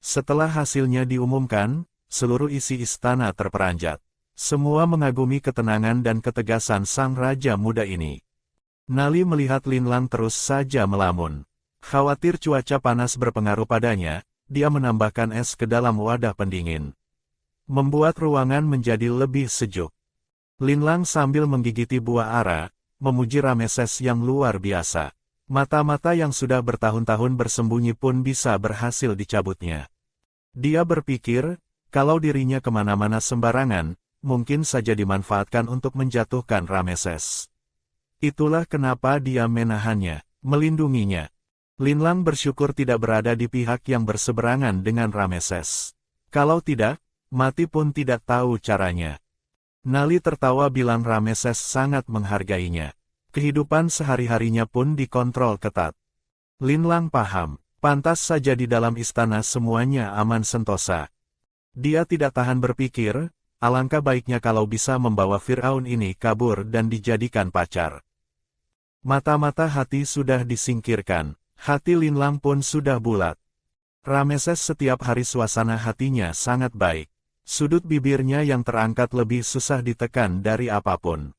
Setelah hasilnya diumumkan, seluruh isi istana terperanjat. Semua mengagumi ketenangan dan ketegasan sang raja muda ini. Nali melihat Linlang terus saja melamun. Khawatir cuaca panas berpengaruh padanya, dia menambahkan es ke dalam wadah pendingin. Membuat ruangan menjadi lebih sejuk. Linlang sambil menggigiti buah ara, memuji Rameses yang luar biasa. Mata-mata yang sudah bertahun-tahun bersembunyi pun bisa berhasil dicabutnya. Dia berpikir, kalau dirinya kemana-mana sembarangan, mungkin saja dimanfaatkan untuk menjatuhkan Rameses. Itulah kenapa dia menahannya, melindunginya. Linlang bersyukur tidak berada di pihak yang berseberangan dengan Rameses. Kalau tidak, mati pun tidak tahu caranya. Nali tertawa bilang Rameses sangat menghargainya. Kehidupan sehari-harinya pun dikontrol ketat. Linlang paham, pantas saja di dalam istana semuanya aman sentosa. Dia tidak tahan berpikir, alangkah baiknya kalau bisa membawa Firaun ini kabur dan dijadikan pacar. Mata-mata hati sudah disingkirkan, hati Linlang pun sudah bulat. Rameses setiap hari suasana hatinya sangat baik. Sudut bibirnya yang terangkat lebih susah ditekan dari apapun.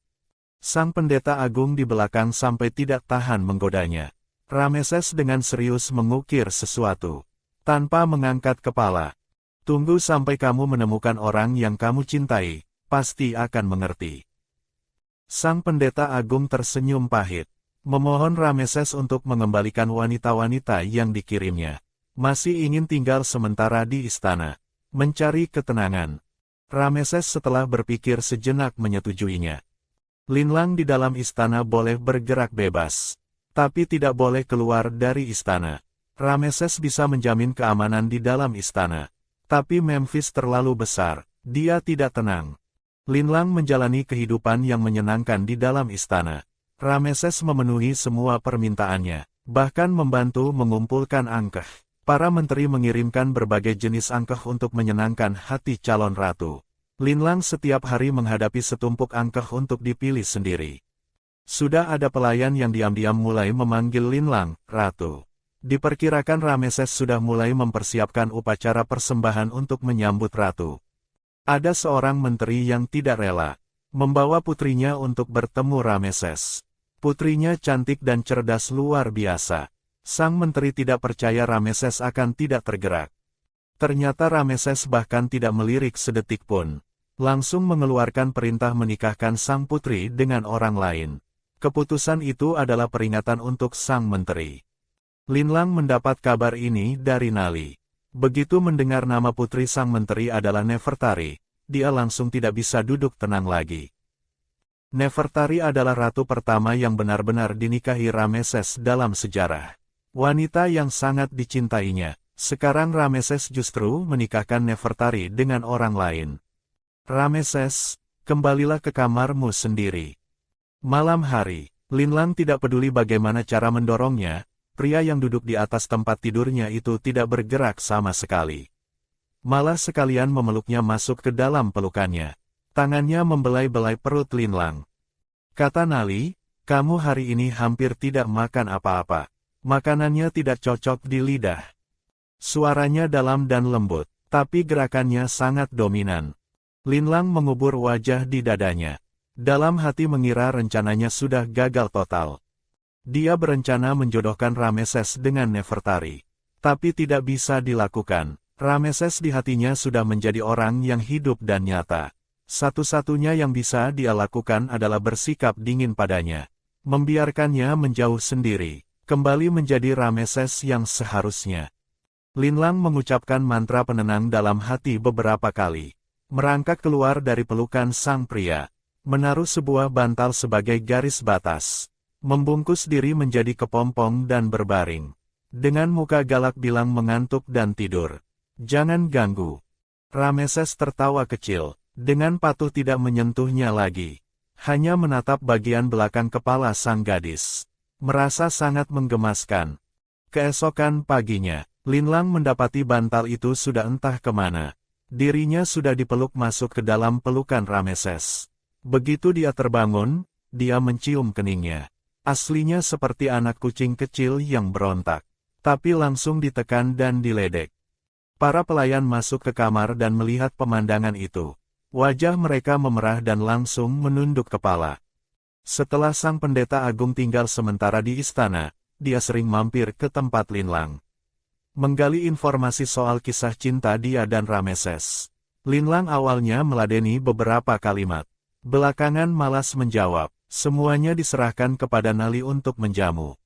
Sang pendeta agung di belakang sampai tidak tahan menggodanya. Rameses dengan serius mengukir sesuatu. Tanpa mengangkat kepala. Tunggu sampai kamu menemukan orang yang kamu cintai, pasti akan mengerti. Sang pendeta agung tersenyum pahit. Memohon Rameses untuk mengembalikan wanita-wanita yang dikirimnya. Masih ingin tinggal sementara di istana. Mencari ketenangan. Rameses setelah berpikir sejenak menyetujuinya. Linlang di dalam istana boleh bergerak bebas. Tapi tidak boleh keluar dari istana. Rameses bisa menjamin keamanan di dalam istana. Tapi Memphis terlalu besar, dia tidak tenang. Linlang menjalani kehidupan yang menyenangkan di dalam istana. Rameses memenuhi semua permintaannya, bahkan membantu mengumpulkan angkeh. Para menteri mengirimkan berbagai jenis angkeh untuk menyenangkan hati calon ratu. Linlang setiap hari menghadapi setumpuk angkeh untuk dipilih sendiri. Sudah ada pelayan yang diam-diam mulai memanggil Linlang, Ratu. Diperkirakan Rameses sudah mulai mempersiapkan upacara persembahan untuk menyambut Ratu. Ada seorang menteri yang tidak rela membawa putrinya untuk bertemu Rameses. Putrinya cantik dan cerdas luar biasa. Sang menteri tidak percaya Rameses akan tidak tergerak. Ternyata Rameses bahkan tidak melirik sedetik pun. Langsung mengeluarkan perintah menikahkan sang putri dengan orang lain. Keputusan itu adalah peringatan untuk sang menteri. Linlang mendapat kabar ini dari Nali. Begitu mendengar nama putri sang menteri adalah Nefertari, dia langsung tidak bisa duduk tenang lagi. Nefertari adalah ratu pertama yang benar-benar dinikahi Rameses dalam sejarah. Wanita yang sangat dicintainya. Sekarang Rameses justru menikahkan Nefertari dengan orang lain. Rameses, kembalilah ke kamarmu sendiri. Malam hari, Linlang tidak peduli bagaimana cara mendorongnya, pria yang duduk di atas tempat tidurnya itu tidak bergerak sama sekali. Malah sekalian memeluknya masuk ke dalam pelukannya. Tangannya membelai-belai perut Linlang. Kata Nali, kamu hari ini hampir tidak makan apa-apa. Makanannya tidak cocok di lidah. Suaranya dalam dan lembut, tapi gerakannya sangat dominan. Linlang mengubur wajah di dadanya. Dalam hati mengira rencananya sudah gagal total. Dia berencana menjodohkan Rameses dengan Nefertari. Tapi tidak bisa dilakukan. Rameses di hatinya sudah menjadi orang yang hidup dan nyata. Satu-satunya yang bisa dia lakukan adalah bersikap dingin padanya. Membiarkannya menjauh sendiri. Kembali menjadi Rameses yang seharusnya. Linlang mengucapkan mantra penenang dalam hati beberapa kali. Merangkak keluar dari pelukan sang pria. Menaruh sebuah bantal sebagai garis batas. Membungkus diri menjadi kepompong dan berbaring. Dengan muka galak bilang mengantuk dan tidur. Jangan ganggu. Rameses tertawa kecil. Dengan patuh tidak menyentuhnya lagi. Hanya menatap bagian belakang kepala sang gadis. Merasa sangat menggemaskan. Keesokan paginya, Linlang mendapati bantal itu sudah entah kemana. Dirinya sudah dipeluk masuk ke dalam pelukan Rameses. Begitu dia terbangun, dia mencium keningnya. Aslinya seperti anak kucing kecil yang berontak. Tapi langsung ditekan dan diledek. Para pelayan masuk ke kamar dan melihat pemandangan itu. Wajah mereka memerah dan langsung menunduk kepala. Setelah sang pendeta agung tinggal sementara di istana, dia sering mampir ke tempat Linlang. Menggali informasi soal kisah cinta dia dan Rameses. Linlang awalnya meladeni beberapa kalimat. Belakangan malas menjawab. Semuanya diserahkan kepada Nali untuk menjamu.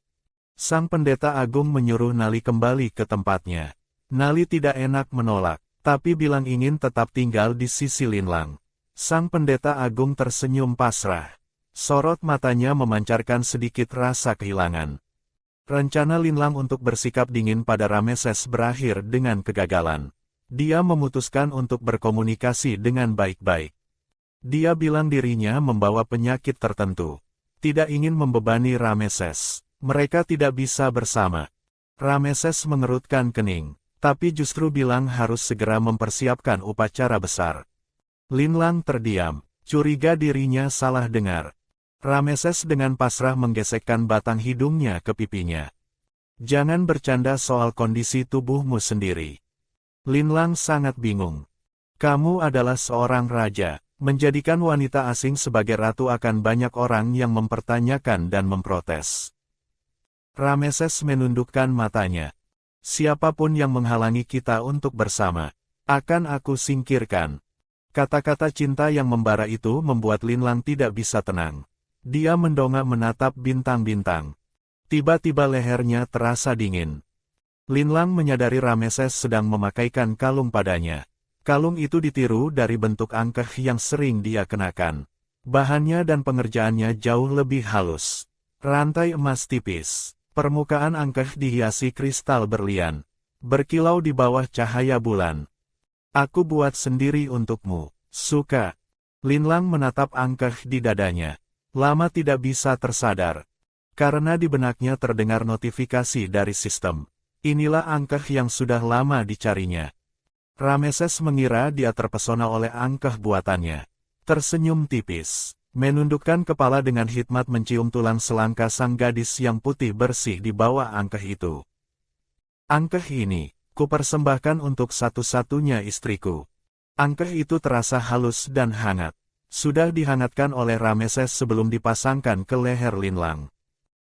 Sang pendeta agung menyuruh Nali kembali ke tempatnya. Nali tidak enak menolak, tapi bilang ingin tetap tinggal di sisi Linlang. Sang pendeta agung tersenyum pasrah. Sorot matanya memancarkan sedikit rasa kehilangan. Rencana Linlang untuk bersikap dingin pada Rameses berakhir dengan kegagalan. Dia memutuskan untuk berkomunikasi dengan baik-baik. Dia bilang dirinya membawa penyakit tertentu. Tidak ingin membebani Rameses. Mereka tidak bisa bersama. Rameses mengerutkan kening, tapi justru bilang harus segera mempersiapkan upacara besar. Linlang terdiam, curiga dirinya salah dengar. Rameses dengan pasrah menggesekkan batang hidungnya ke pipinya. Jangan bercanda soal kondisi tubuhmu sendiri. Linlang sangat bingung. Kamu adalah seorang raja. Menjadikan wanita asing sebagai ratu akan banyak orang yang mempertanyakan dan memprotes. Rameses menundukkan matanya. Siapapun yang menghalangi kita untuk bersama, akan aku singkirkan. Kata-kata cinta yang membara itu membuat Linlang tidak bisa tenang. Dia mendongak menatap bintang-bintang. Tiba-tiba lehernya terasa dingin. Linlang menyadari Rameses sedang memakaikan kalung padanya. Kalung itu ditiru dari bentuk angkeh yang sering dia kenakan. Bahannya dan pengerjaannya jauh lebih halus. Rantai emas tipis. Permukaan angkeh dihiasi kristal berlian. Berkilau di bawah cahaya bulan. Aku buat sendiri untukmu. Suka. Linlang menatap angkeh di dadanya. Lama tidak bisa tersadar. Karena di benaknya terdengar notifikasi dari sistem. Inilah angkeh yang sudah lama dicarinya. Rameses mengira dia terpesona oleh angkeh buatannya. Tersenyum tipis, menundukkan kepala dengan hikmat mencium tulang selangka sang gadis yang putih bersih di bawah angkeh itu. Angkeh ini, kupersembahkan untuk satu-satunya istriku. Angkeh itu terasa halus dan hangat. Sudah dihangatkan oleh Rameses sebelum dipasangkan ke leher Linlang.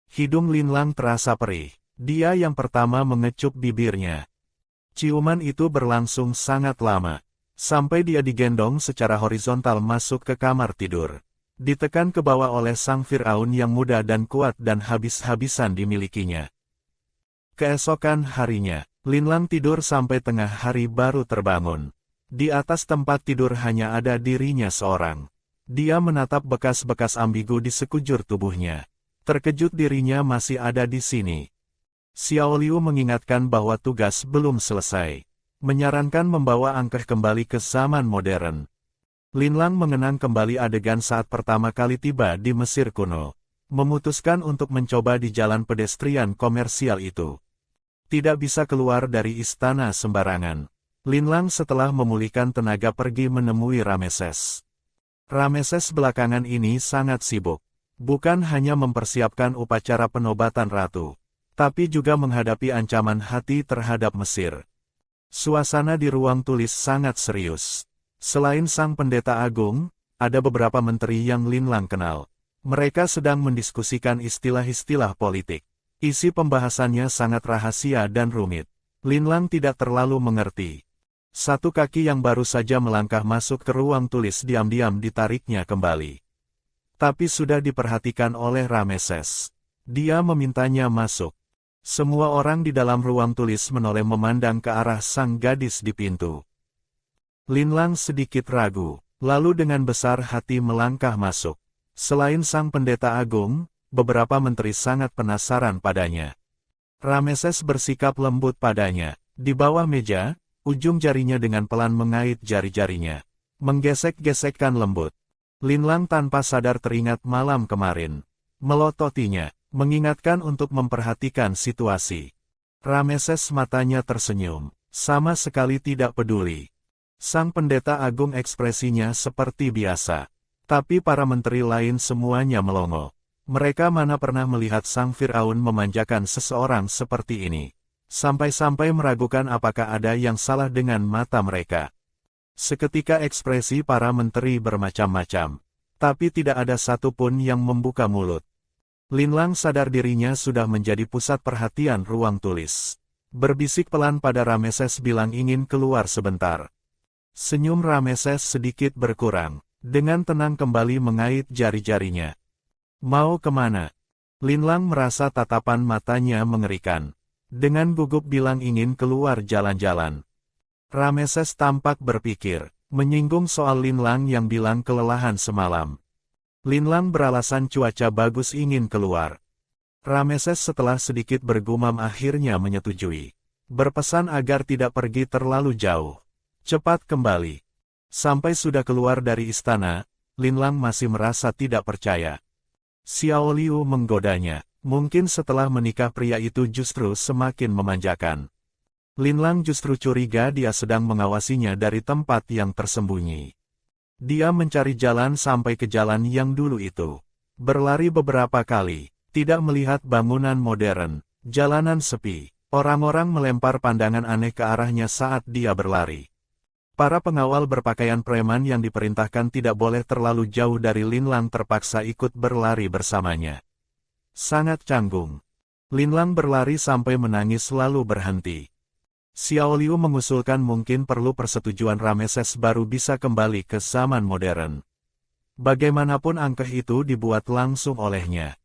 Hidung Linlang terasa perih. Dia yang pertama mengecup bibirnya. Ciuman itu berlangsung sangat lama, sampai dia digendong secara horizontal masuk ke kamar tidur. Ditekan ke bawah oleh sang Firaun yang muda dan kuat dan habis-habisan dimilikinya. Keesokan harinya, Linlang tidur sampai tengah hari baru terbangun. Di atas tempat tidur hanya ada dirinya seorang. Dia menatap bekas-bekas ambigu di sekujur tubuhnya. Terkejut dirinya masih ada di sini. Xiao Liu mengingatkan bahwa tugas belum selesai. Menyarankan membawa angkeh kembali ke zaman modern. Linlang mengenang kembali adegan saat pertama kali tiba di Mesir kuno. Memutuskan untuk mencoba di jalan pedestrian komersial itu. Tidak bisa keluar dari istana sembarangan. Linlang setelah memulihkan tenaga pergi menemui Rameses. Rameses belakangan ini sangat sibuk. Bukan hanya mempersiapkan upacara penobatan ratu, tapi juga menghadapi ancaman hati terhadap Mesir. Suasana di ruang tulis sangat serius. Selain sang pendeta agung, ada beberapa menteri yang Linlang kenal. Mereka sedang mendiskusikan istilah-istilah politik. Isi pembahasannya sangat rahasia dan rumit. Linlang tidak terlalu mengerti. Satu kaki yang baru saja melangkah masuk ke ruang tulis diam-diam ditariknya kembali. Tapi sudah diperhatikan oleh Rameses. Dia memintanya masuk. Semua orang di dalam ruang tulis menoleh memandang ke arah sang gadis di pintu. Linlang sedikit ragu, lalu dengan besar hati melangkah masuk. Selain sang pendeta agung, beberapa menteri sangat penasaran padanya. Rameses bersikap lembut padanya. Di bawah meja, ujung jarinya dengan pelan mengait jari-jarinya. Menggesek-gesekkan lembut. Linlang tanpa sadar teringat malam kemarin. Melototinya. Mengingatkan untuk memperhatikan situasi. Rameses matanya tersenyum, sama sekali tidak peduli. Sang pendeta agung ekspresinya seperti biasa. Tapi para menteri lain semuanya melongo. Mereka mana pernah melihat sang Firaun memanjakan seseorang seperti ini. sampai-sampai meragukan apakah ada yang salah dengan mata mereka. Seketika ekspresi para menteri bermacam-macam, tapi tidak ada satupun yang membuka mulut. Linlang sadar dirinya sudah menjadi pusat perhatian ruang tulis. Berbisik pelan pada Rameses bilang ingin keluar sebentar. Senyum Rameses sedikit berkurang, dengan tenang kembali mengait jari-jarinya. Mau kemana? Linlang merasa tatapan matanya mengerikan. Dengan gugup bilang ingin keluar jalan-jalan. Rameses tampak berpikir, menyinggung soal Linlang yang bilang kelelahan semalam. Linlang beralasan cuaca bagus ingin keluar. Rameses setelah sedikit bergumam akhirnya menyetujui. Berpesan agar tidak pergi terlalu jauh. Cepat kembali. Sampai sudah keluar dari istana, Linlang masih merasa tidak percaya. Xiao Liu menggodanya, mungkin setelah menikah pria itu justru semakin memanjakan. Linlang justru curiga dia sedang mengawasinya dari tempat yang tersembunyi. Dia mencari jalan sampai ke jalan yang dulu itu. Berlari beberapa kali, tidak melihat bangunan modern, jalanan sepi. Orang-orang melempar pandangan aneh ke arahnya saat dia berlari. Para pengawal berpakaian preman yang diperintahkan tidak boleh terlalu jauh dari Linlang terpaksa ikut berlari bersamanya. Sangat canggung. Linlang berlari sampai menangis lalu berhenti. Xiao Liu mengusulkan mungkin perlu persetujuan Rameses baru bisa kembali ke zaman modern. Bagaimanapun angkeh itu dibuat langsung olehnya.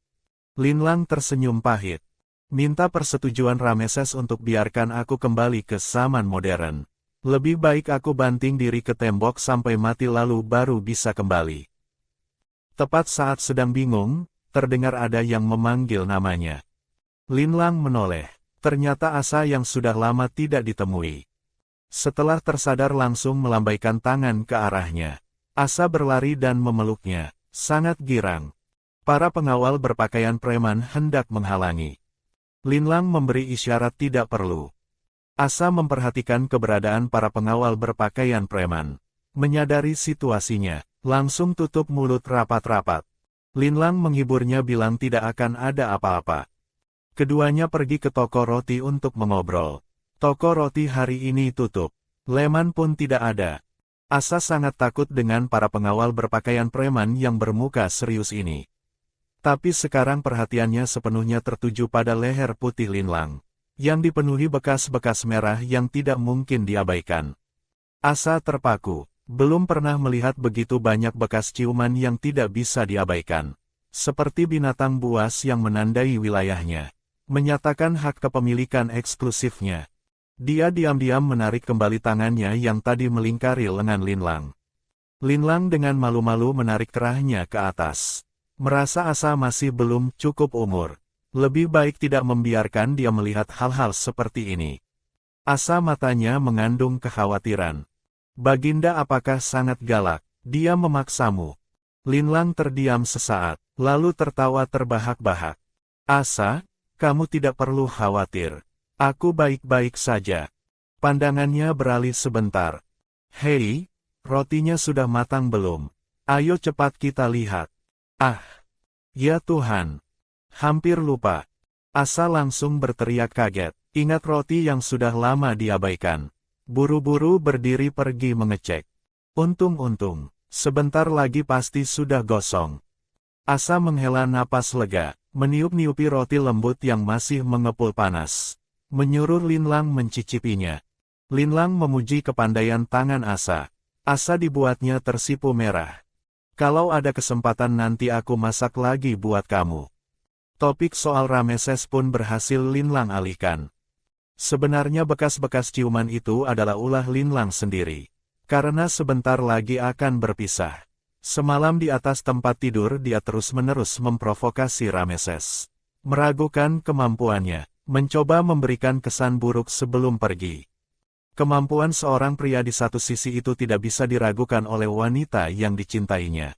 Linlang tersenyum pahit. Minta persetujuan Rameses untuk biarkan aku kembali ke zaman modern. Lebih baik aku banting diri ke tembok sampai mati lalu baru bisa kembali. Tepat saat sedang bingung, terdengar ada yang memanggil namanya. Linlang menoleh. Ternyata Asa yang sudah lama tidak ditemui. Setelah tersadar langsung melambaikan tangan ke arahnya. Asa berlari dan memeluknya, sangat girang. Para pengawal berpakaian preman hendak menghalangi. Linlang memberi isyarat tidak perlu. Asa memperhatikan keberadaan para pengawal berpakaian preman. Menyadari situasinya, langsung tutup mulut rapat-rapat. Linlang menghiburnya bilang tidak akan ada apa-apa. Keduanya pergi ke toko roti untuk mengobrol. Toko roti hari ini tutup. Leman pun tidak ada. Asa sangat takut dengan para pengawal berpakaian preman yang bermuka serius ini. Tapi sekarang perhatiannya sepenuhnya tertuju pada leher putih Linlang, yang dipenuhi bekas-bekas merah yang tidak mungkin diabaikan. Asa terpaku, belum pernah melihat begitu banyak bekas ciuman yang tidak bisa diabaikan. Seperti binatang buas yang menandai wilayahnya, menyatakan hak kepemilikan eksklusifnya. Dia diam-diam menarik kembali tangannya yang tadi melingkari lengan Linlang. Linlang dengan malu-malu menarik kerahnya ke atas. Merasa Asa masih belum cukup umur. Lebih baik tidak membiarkan dia melihat hal-hal seperti ini. Asa matanya mengandung kekhawatiran. Baginda apakah sangat galak? Dia memaksamu. Linlang terdiam sesaat, lalu tertawa terbahak-bahak. Asa, kamu tidak perlu khawatir. Aku baik-baik saja. Pandangannya beralih sebentar. Hei, rotinya sudah matang belum? Ayo cepat kita lihat. Ah, ya Tuhan. Hampir lupa. Asa langsung berteriak kaget. Ingat roti yang sudah lama diabaikan. Buru-buru berdiri pergi mengecek. Untung-untung, sebentar lagi pasti sudah gosong. Asa menghela napas lega, meniup-niupi roti lembut yang masih mengepul panas. Menyuruh Linlang mencicipinya. Linlang memuji kepandaian tangan Asa. Asa dibuatnya tersipu merah. Kalau ada kesempatan nanti aku masak lagi buat kamu. Topik soal Rameses pun berhasil Linlang alihkan. Sebenarnya bekas-bekas ciuman itu adalah ulah Linlang sendiri. Karena sebentar lagi akan berpisah. Semalam di atas tempat tidur dia terus-menerus memprovokasi Rameses. Meragukan kemampuannya, mencoba memberikan kesan buruk sebelum pergi. Kemampuan seorang pria di satu sisi itu tidak bisa diragukan oleh wanita yang dicintainya.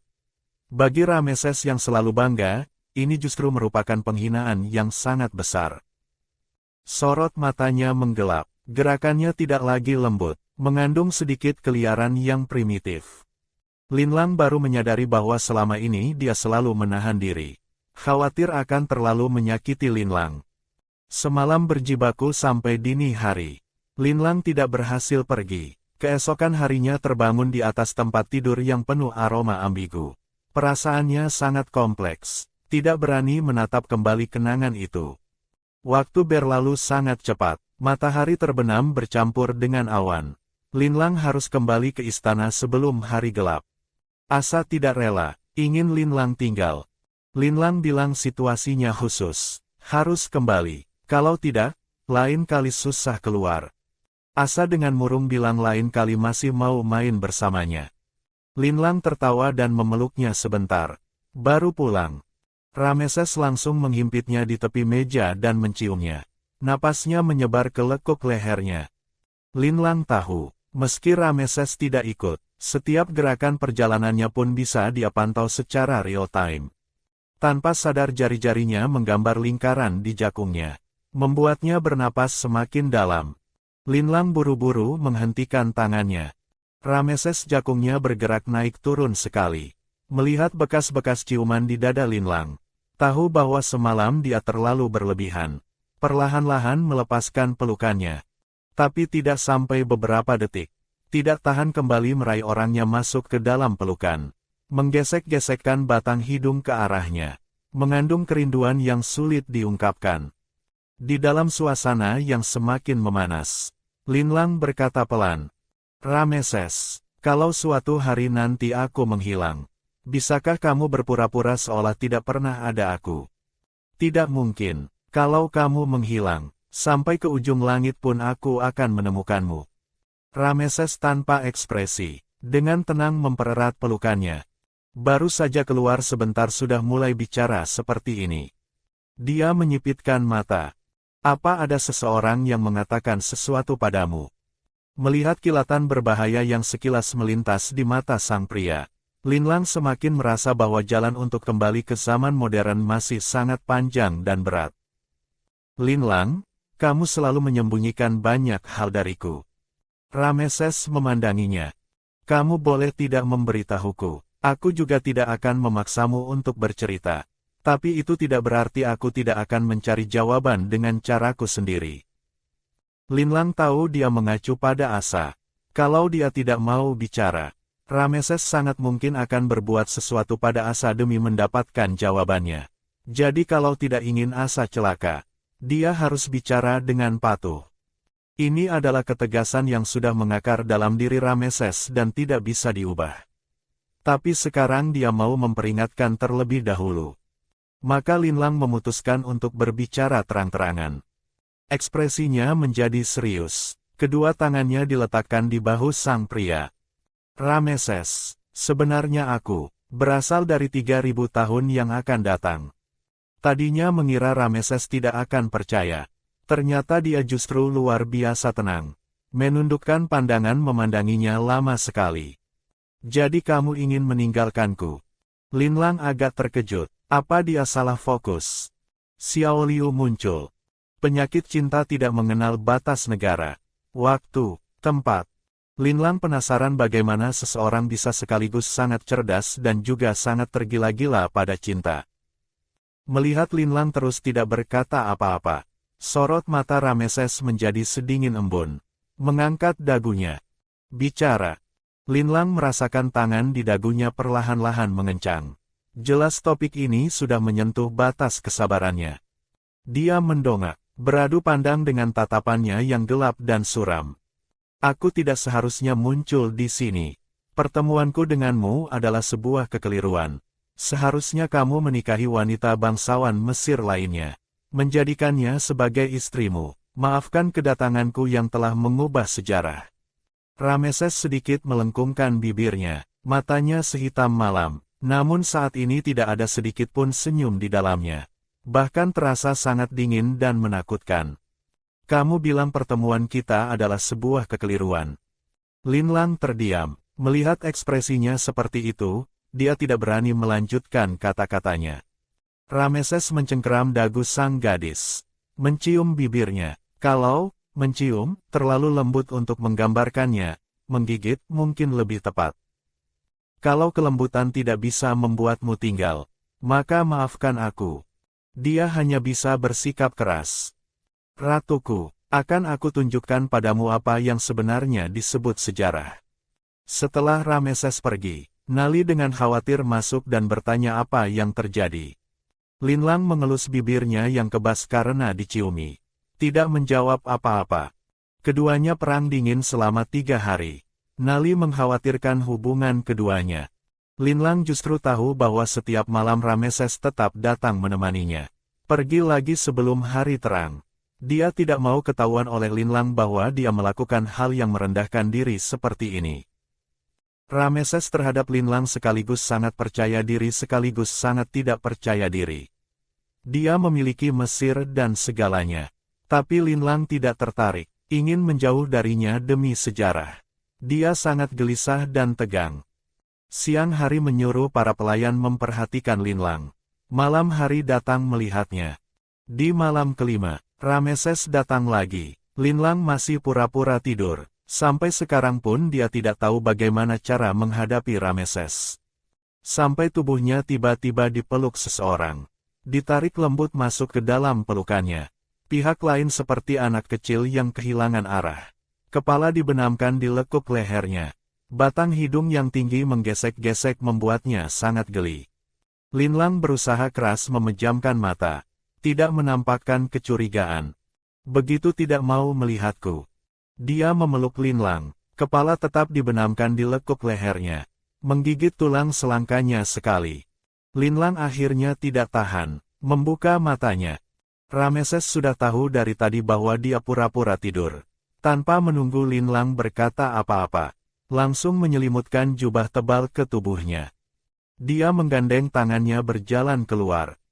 Bagi Rameses yang selalu bangga, ini justru merupakan penghinaan yang sangat besar. Sorot matanya menggelap, gerakannya tidak lagi lembut, mengandung sedikit keliaran yang primitif. Linlang baru menyadari bahwa selama ini dia selalu menahan diri. Khawatir akan terlalu menyakiti Linlang. Semalam berjibaku sampai dini hari. Linlang tidak berhasil pergi. Keesokan harinya terbangun di atas tempat tidur yang penuh aroma ambigu. Perasaannya sangat kompleks. Tidak berani menatap kembali kenangan itu. Waktu berlalu sangat cepat. Matahari terbenam bercampur dengan awan. Linlang harus kembali ke istana sebelum hari gelap. Asa tidak rela, ingin Linlang tinggal. Linlang bilang situasinya khusus. Harus kembali. Kalau tidak, lain kali susah keluar. Asa dengan murung bilang lain kali masih mau main bersamanya. Linlang tertawa dan memeluknya sebentar. Baru pulang. Rameses langsung menghimpitnya di tepi meja dan menciumnya. Napasnya menyebar ke lekuk lehernya. Linlang tahu, meski Rameses tidak ikut, setiap gerakan perjalanannya pun bisa dia pantau secara real-time. Tanpa sadar jari-jarinya menggambar lingkaran di jakungnya. Membuatnya bernapas semakin dalam. Linlang buru-buru menghentikan tangannya. Rameses jakungnya bergerak naik turun sekali. Melihat bekas-bekas ciuman di dada Linlang. Tahu bahwa semalam dia terlalu berlebihan. Perlahan-lahan melepaskan pelukannya. Tapi tidak sampai beberapa detik. Tidak tahan kembali meraih orangnya masuk ke dalam pelukan. Menggesek-gesekkan batang hidung ke arahnya. Mengandung kerinduan yang sulit diungkapkan. Di dalam suasana yang semakin memanas. Linlang berkata pelan. Rameses, kalau suatu hari nanti aku menghilang. Bisakah kamu berpura-pura seolah tidak pernah ada aku? Tidak mungkin. Kalau kamu menghilang, sampai ke ujung langit pun aku akan menemukanmu. Rameses tanpa ekspresi, dengan tenang mempererat pelukannya. Baru saja keluar sebentar sudah mulai bicara seperti ini. Dia menyipitkan mata. Apa ada seseorang yang mengatakan sesuatu padamu? Melihat kilatan berbahaya yang sekilas melintas di mata sang pria. Linlang semakin merasa bahwa jalan untuk kembali ke zaman modern masih sangat panjang dan berat. Linlang, kamu selalu menyembunyikan banyak hal dariku. Rameses memandanginya. Kamu boleh tidak memberitahuku. Aku juga tidak akan memaksamu untuk bercerita. Tapi itu tidak berarti aku tidak akan mencari jawaban dengan caraku sendiri. Linlang tahu dia mengacu pada Asa. Kalau dia tidak mau bicara, Rameses sangat mungkin akan berbuat sesuatu pada Asa demi mendapatkan jawabannya. Jadi kalau tidak ingin Asa celaka, dia harus bicara dengan patuh. Ini adalah ketegasan yang sudah mengakar dalam diri Rameses dan tidak bisa diubah. Tapi sekarang dia mau memperingatkan terlebih dahulu. Maka Linlang memutuskan untuk berbicara terang-terangan. Ekspresinya menjadi serius. Kedua tangannya diletakkan di bahu sang pria. Rameses, sebenarnya aku berasal dari 3000 tahun yang akan datang. Tadinya mengira Rameses tidak akan percaya. Ternyata dia justru luar biasa tenang. Menundukkan pandangan memandanginya lama sekali. Jadi kamu ingin meninggalkanku? Linlang agak terkejut. Apa dia salah fokus? Xiao Liu muncul. Penyakit cinta tidak mengenal batas negara, waktu, tempat. Linlang penasaran bagaimana seseorang bisa sekaligus sangat cerdas dan juga sangat tergila-gila pada cinta. Melihat Linlang terus tidak berkata apa-apa, sorot mata Rameses menjadi sedingin embun. Mengangkat dagunya. Bicara. Linlang merasakan tangan di dagunya perlahan-lahan mengencang. Jelas topik ini sudah menyentuh batas kesabarannya. Dia mendongak, beradu pandang dengan tatapannya yang gelap dan suram. Aku tidak seharusnya muncul di sini. Pertemuanku denganmu adalah sebuah kekeliruan. Seharusnya kamu menikahi wanita bangsawan Mesir lainnya. Menjadikannya sebagai istrimu. Maafkan kedatanganku yang telah mengubah sejarah. Rameses sedikit melengkungkan bibirnya. Matanya sehitam malam. Namun saat ini tidak ada sedikit pun senyum di dalamnya. Bahkan terasa sangat dingin dan menakutkan. Kamu bilang pertemuan kita adalah sebuah kekeliruan. Linlang terdiam. Melihat ekspresinya seperti itu, dia tidak berani melanjutkan kata-katanya. Rameses mencengkeram dagu sang gadis. Mencium bibirnya. Kalau mencium, terlalu lembut untuk menggambarkannya. Menggigit mungkin lebih tepat. Kalau kelembutan tidak bisa membuatmu tinggal, maka maafkan aku. Dia hanya bisa bersikap keras. Ratuku, akan aku tunjukkan padamu apa yang sebenarnya disebut sejarah. Setelah Rameses pergi, Nali dengan khawatir masuk dan bertanya apa yang terjadi. Linlang mengelus bibirnya yang kebas karena diciumi. Tidak menjawab apa-apa. Keduanya perang dingin selama 3 hari. Nali mengkhawatirkan hubungan keduanya. Linlang justru tahu bahwa setiap malam Rameses tetap datang menemaninya. Pergi lagi sebelum hari terang. Dia tidak mau ketahuan oleh Linlang bahwa dia melakukan hal yang merendahkan diri seperti ini. Rameses terhadap Linlang sekaligus sangat percaya diri sekaligus sangat tidak percaya diri. Dia memiliki Mesir dan segalanya. Tapi Linlang tidak tertarik, ingin menjauh darinya demi sejarah. Dia sangat gelisah dan tegang. Siang hari menyuruh para pelayan memperhatikan Linlang. Malam hari datang melihatnya. Di malam kelima, Rameses datang lagi. Linlang masih pura-pura tidur. Sampai sekarang pun dia tidak tahu bagaimana cara menghadapi Rameses. Sampai tubuhnya tiba-tiba dipeluk seseorang. Ditarik lembut masuk ke dalam pelukannya. Pihak lain seperti anak kecil yang kehilangan arah. Kepala dibenamkan di lekuk lehernya. Batang hidung yang tinggi menggesek-gesek membuatnya sangat geli. Linlang berusaha keras memejamkan mata. Tidak menampakkan kecurigaan. Begitu tidak mau melihatku. Dia memeluk Linlang, kepala tetap dibenamkan di lekuk lehernya. Menggigit tulang selangkanya sekali. Linlang akhirnya tidak tahan, membuka matanya. Rameses sudah tahu dari tadi bahwa dia pura-pura tidur. Tanpa menunggu Linlang berkata apa-apa, langsung menyelimutkan jubah tebal ke tubuhnya. Dia menggandeng tangannya berjalan keluar.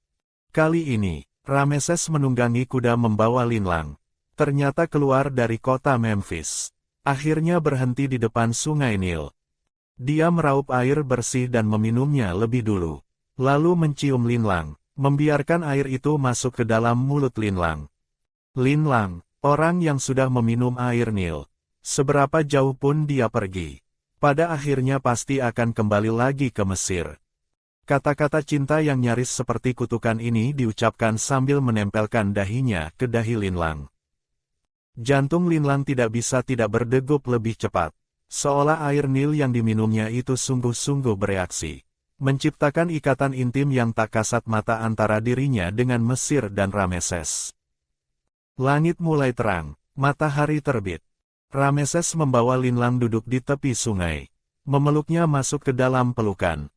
Kali ini, Rameses menunggangi kuda membawa Linlang. Ternyata keluar dari kota Memphis. Akhirnya berhenti di depan sungai Nil. Dia meraup air bersih dan meminumnya lebih dulu. Lalu mencium Linlang, membiarkan air itu masuk ke dalam mulut Linlang. Linlang, orang yang sudah meminum air Nil. Seberapa jauh pun dia pergi. Pada akhirnya pasti akan kembali lagi ke Mesir. Kata-kata cinta yang nyaris seperti kutukan ini diucapkan sambil menempelkan dahinya ke dahi Linlang. Jantung Linlang tidak bisa tidak berdegup lebih cepat. Seolah air Nil yang diminumnya itu sungguh-sungguh bereaksi. Menciptakan ikatan intim yang tak kasat mata antara dirinya dengan Mesir dan Rameses. Langit mulai terang, matahari terbit. Rameses membawa Linlang duduk di tepi sungai. Memeluknya masuk ke dalam pelukan.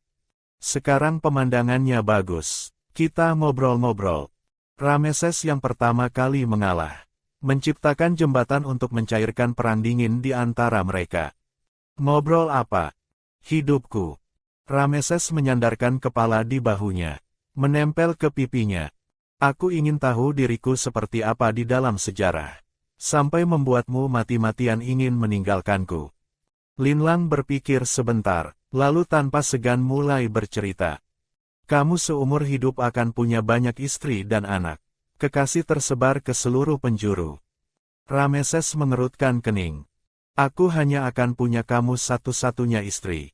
Sekarang pemandangannya bagus. Kita ngobrol-ngobrol. Rameses yang pertama kali mengalah. Menciptakan jembatan untuk mencairkan perang dingin di antara mereka. Ngobrol apa? Hidupku. Rameses menyandarkan kepala di bahunya. Menempel ke pipinya. Aku ingin tahu diriku seperti apa di dalam sejarah. Sampai membuatmu mati-matian ingin meninggalkanku. Linlang berpikir sebentar, lalu tanpa segan mulai bercerita. Kamu seumur hidup akan punya banyak istri dan anak. Kekasih tersebar ke seluruh penjuru. Rameses mengerutkan kening. Aku hanya akan punya kamu satu-satunya istri.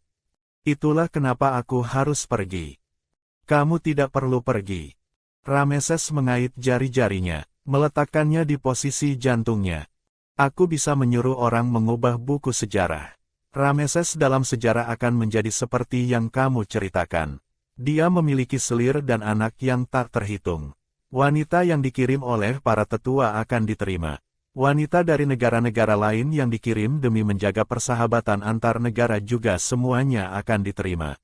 Itulah kenapa aku harus pergi. Kamu tidak perlu pergi. Rameses mengait jari-jarinya, meletakkannya di posisi jantungnya. Aku bisa menyuruh orang mengubah buku sejarah. Rameses dalam sejarah akan menjadi seperti yang kamu ceritakan. Dia memiliki selir dan anak yang tak terhitung. Wanita yang dikirim oleh para tetua akan diterima. Wanita dari negara-negara lain yang dikirim demi menjaga persahabatan antar negara juga semuanya akan diterima.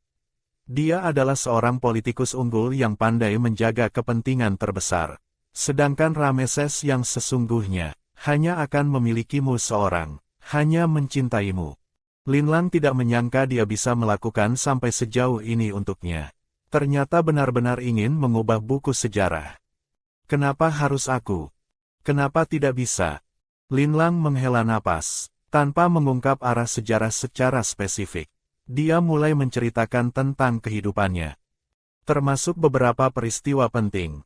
Dia adalah seorang politikus unggul yang pandai menjaga kepentingan terbesar. Sedangkan Rameses yang sesungguhnya, hanya akan memilikimu seorang, hanya mencintaimu. Linlang tidak menyangka dia bisa melakukan sampai sejauh ini untuknya. Ternyata benar-benar ingin mengubah buku sejarah. Kenapa harus aku? Kenapa tidak bisa? Linlang menghela napas, tanpa mengungkap arah sejarah secara spesifik. Dia mulai menceritakan tentang kehidupannya. Termasuk beberapa peristiwa penting.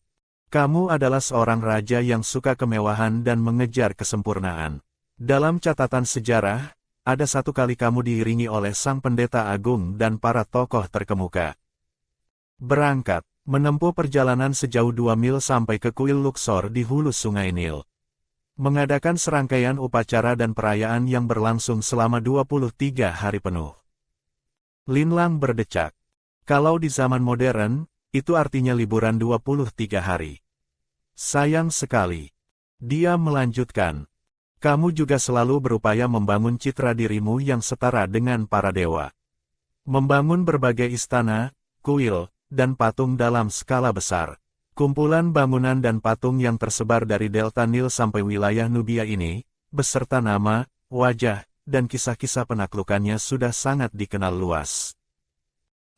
Kamu adalah seorang raja yang suka kemewahan dan mengejar kesempurnaan. Dalam catatan sejarah, ada satu kali kamu diiringi oleh sang pendeta agung dan para tokoh terkemuka. Berangkat. Menempuh perjalanan sejauh 2 mil sampai ke kuil Luxor di hulu sungai Nil. mengadakan serangkaian upacara dan perayaan yang berlangsung selama 23 hari penuh. Linlang berdecak. Kalau di zaman modern, itu artinya liburan 23 hari. Sayang sekali. Dia melanjutkan. Kamu juga selalu berupaya membangun citra dirimu yang setara dengan para dewa. Membangun berbagai istana, kuil, dan patung dalam skala besar. Kumpulan bangunan dan patung yang tersebar dari Delta Nil sampai wilayah Nubia ini, beserta nama, wajah, dan kisah-kisah penaklukannya sudah sangat dikenal luas.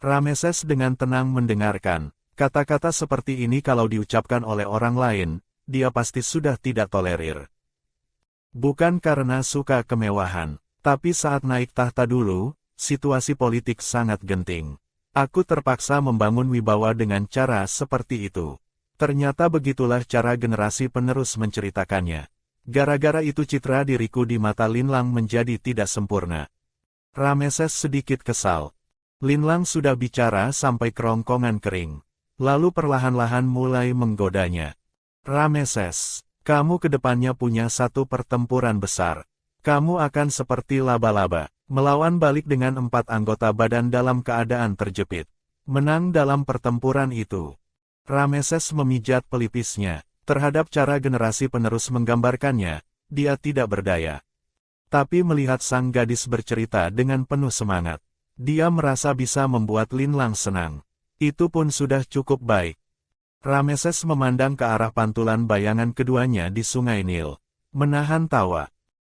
Rameses dengan tenang mendengarkan. Kata-kata seperti ini kalau diucapkan oleh orang lain, dia pasti sudah tidak tolerir. Bukan karena suka kemewahan, tapi saat naik tahta dulu, situasi politik sangat genting. Aku terpaksa membangun wibawa dengan cara seperti itu. Ternyata begitulah cara generasi penerus menceritakannya. Gara-gara itu citra diriku di mata Linlang menjadi tidak sempurna. Rameses sedikit kesal. Linlang sudah bicara sampai kerongkongan kering. Lalu perlahan-lahan mulai menggodanya. Rameses, kamu kedepannya punya satu pertempuran besar. Kamu akan seperti laba-laba, melawan balik dengan 4 anggota badan dalam keadaan terjepit. Menang dalam pertempuran itu. Rameses memijat pelipisnya. Terhadap cara generasi penerus menggambarkannya, dia tidak berdaya. Tapi melihat sang gadis bercerita dengan penuh semangat, dia merasa bisa membuat Linlang senang. Itu pun sudah cukup baik. Rameses memandang ke arah pantulan bayangan keduanya di Sungai Nil. Menahan tawa.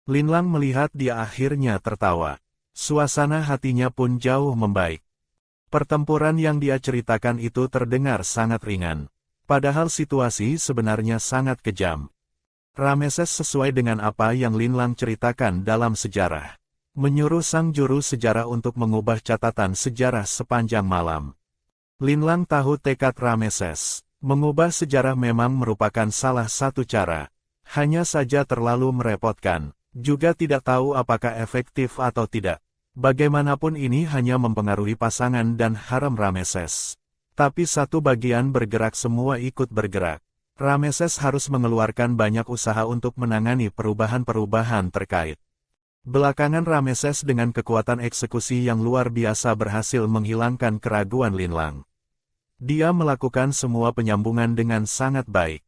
Linlang melihat dia akhirnya tertawa. Suasana hatinya pun jauh membaik. Pertempuran yang dia ceritakan itu terdengar sangat ringan. Padahal situasi sebenarnya sangat kejam. Rameses sesuai dengan apa yang Linlang ceritakan dalam sejarah. Menyuruh sang juru sejarah untuk mengubah catatan sejarah sepanjang malam. Linlang tahu tekad Rameses. Mengubah sejarah memang merupakan salah satu cara. Hanya saja terlalu merepotkan. Juga tidak tahu apakah efektif atau tidak. Bagaimanapun ini hanya mempengaruhi pasangan dan harem Rameses. Tapi satu bagian bergerak semua ikut bergerak. Rameses harus mengeluarkan banyak usaha untuk menangani perubahan-perubahan terkait. Belakangan Rameses dengan kekuatan eksekusi yang luar biasa berhasil menghilangkan keraguan Linlang. Dia melakukan semua penyambungan dengan sangat baik.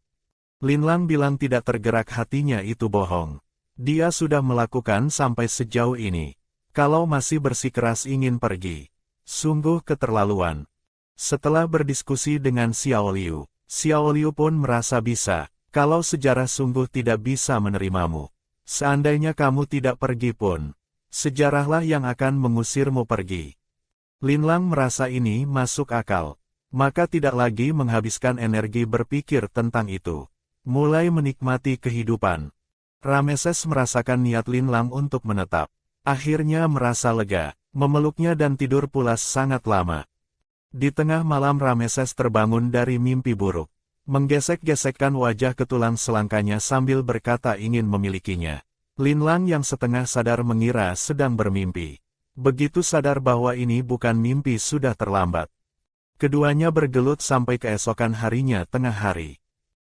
Linlang bilang tidak tergerak hatinya itu bohong. Dia sudah melakukan sampai sejauh ini. Kalau masih bersikeras ingin pergi, sungguh keterlaluan. Setelah berdiskusi dengan Xiao Liu pun merasa bisa, kalau sejarah sungguh tidak bisa menerimamu. Seandainya kamu tidak pergi pun, sejarahlah yang akan mengusirmu pergi. Linlang merasa ini masuk akal. Maka tidak lagi menghabiskan energi berpikir tentang itu. Mulai menikmati kehidupan. Rameses merasakan niat Linlang untuk menetap. Akhirnya merasa lega, memeluknya dan tidur pulas sangat lama. Di tengah malam Rameses terbangun dari mimpi buruk. Menggesek-gesekkan wajah ke tulang selangkanya sambil berkata ingin memilikinya. Linlang yang setengah sadar mengira sedang bermimpi. Begitu sadar bahwa ini bukan mimpi sudah terlambat. Keduanya bergelut sampai keesokan harinya tengah hari.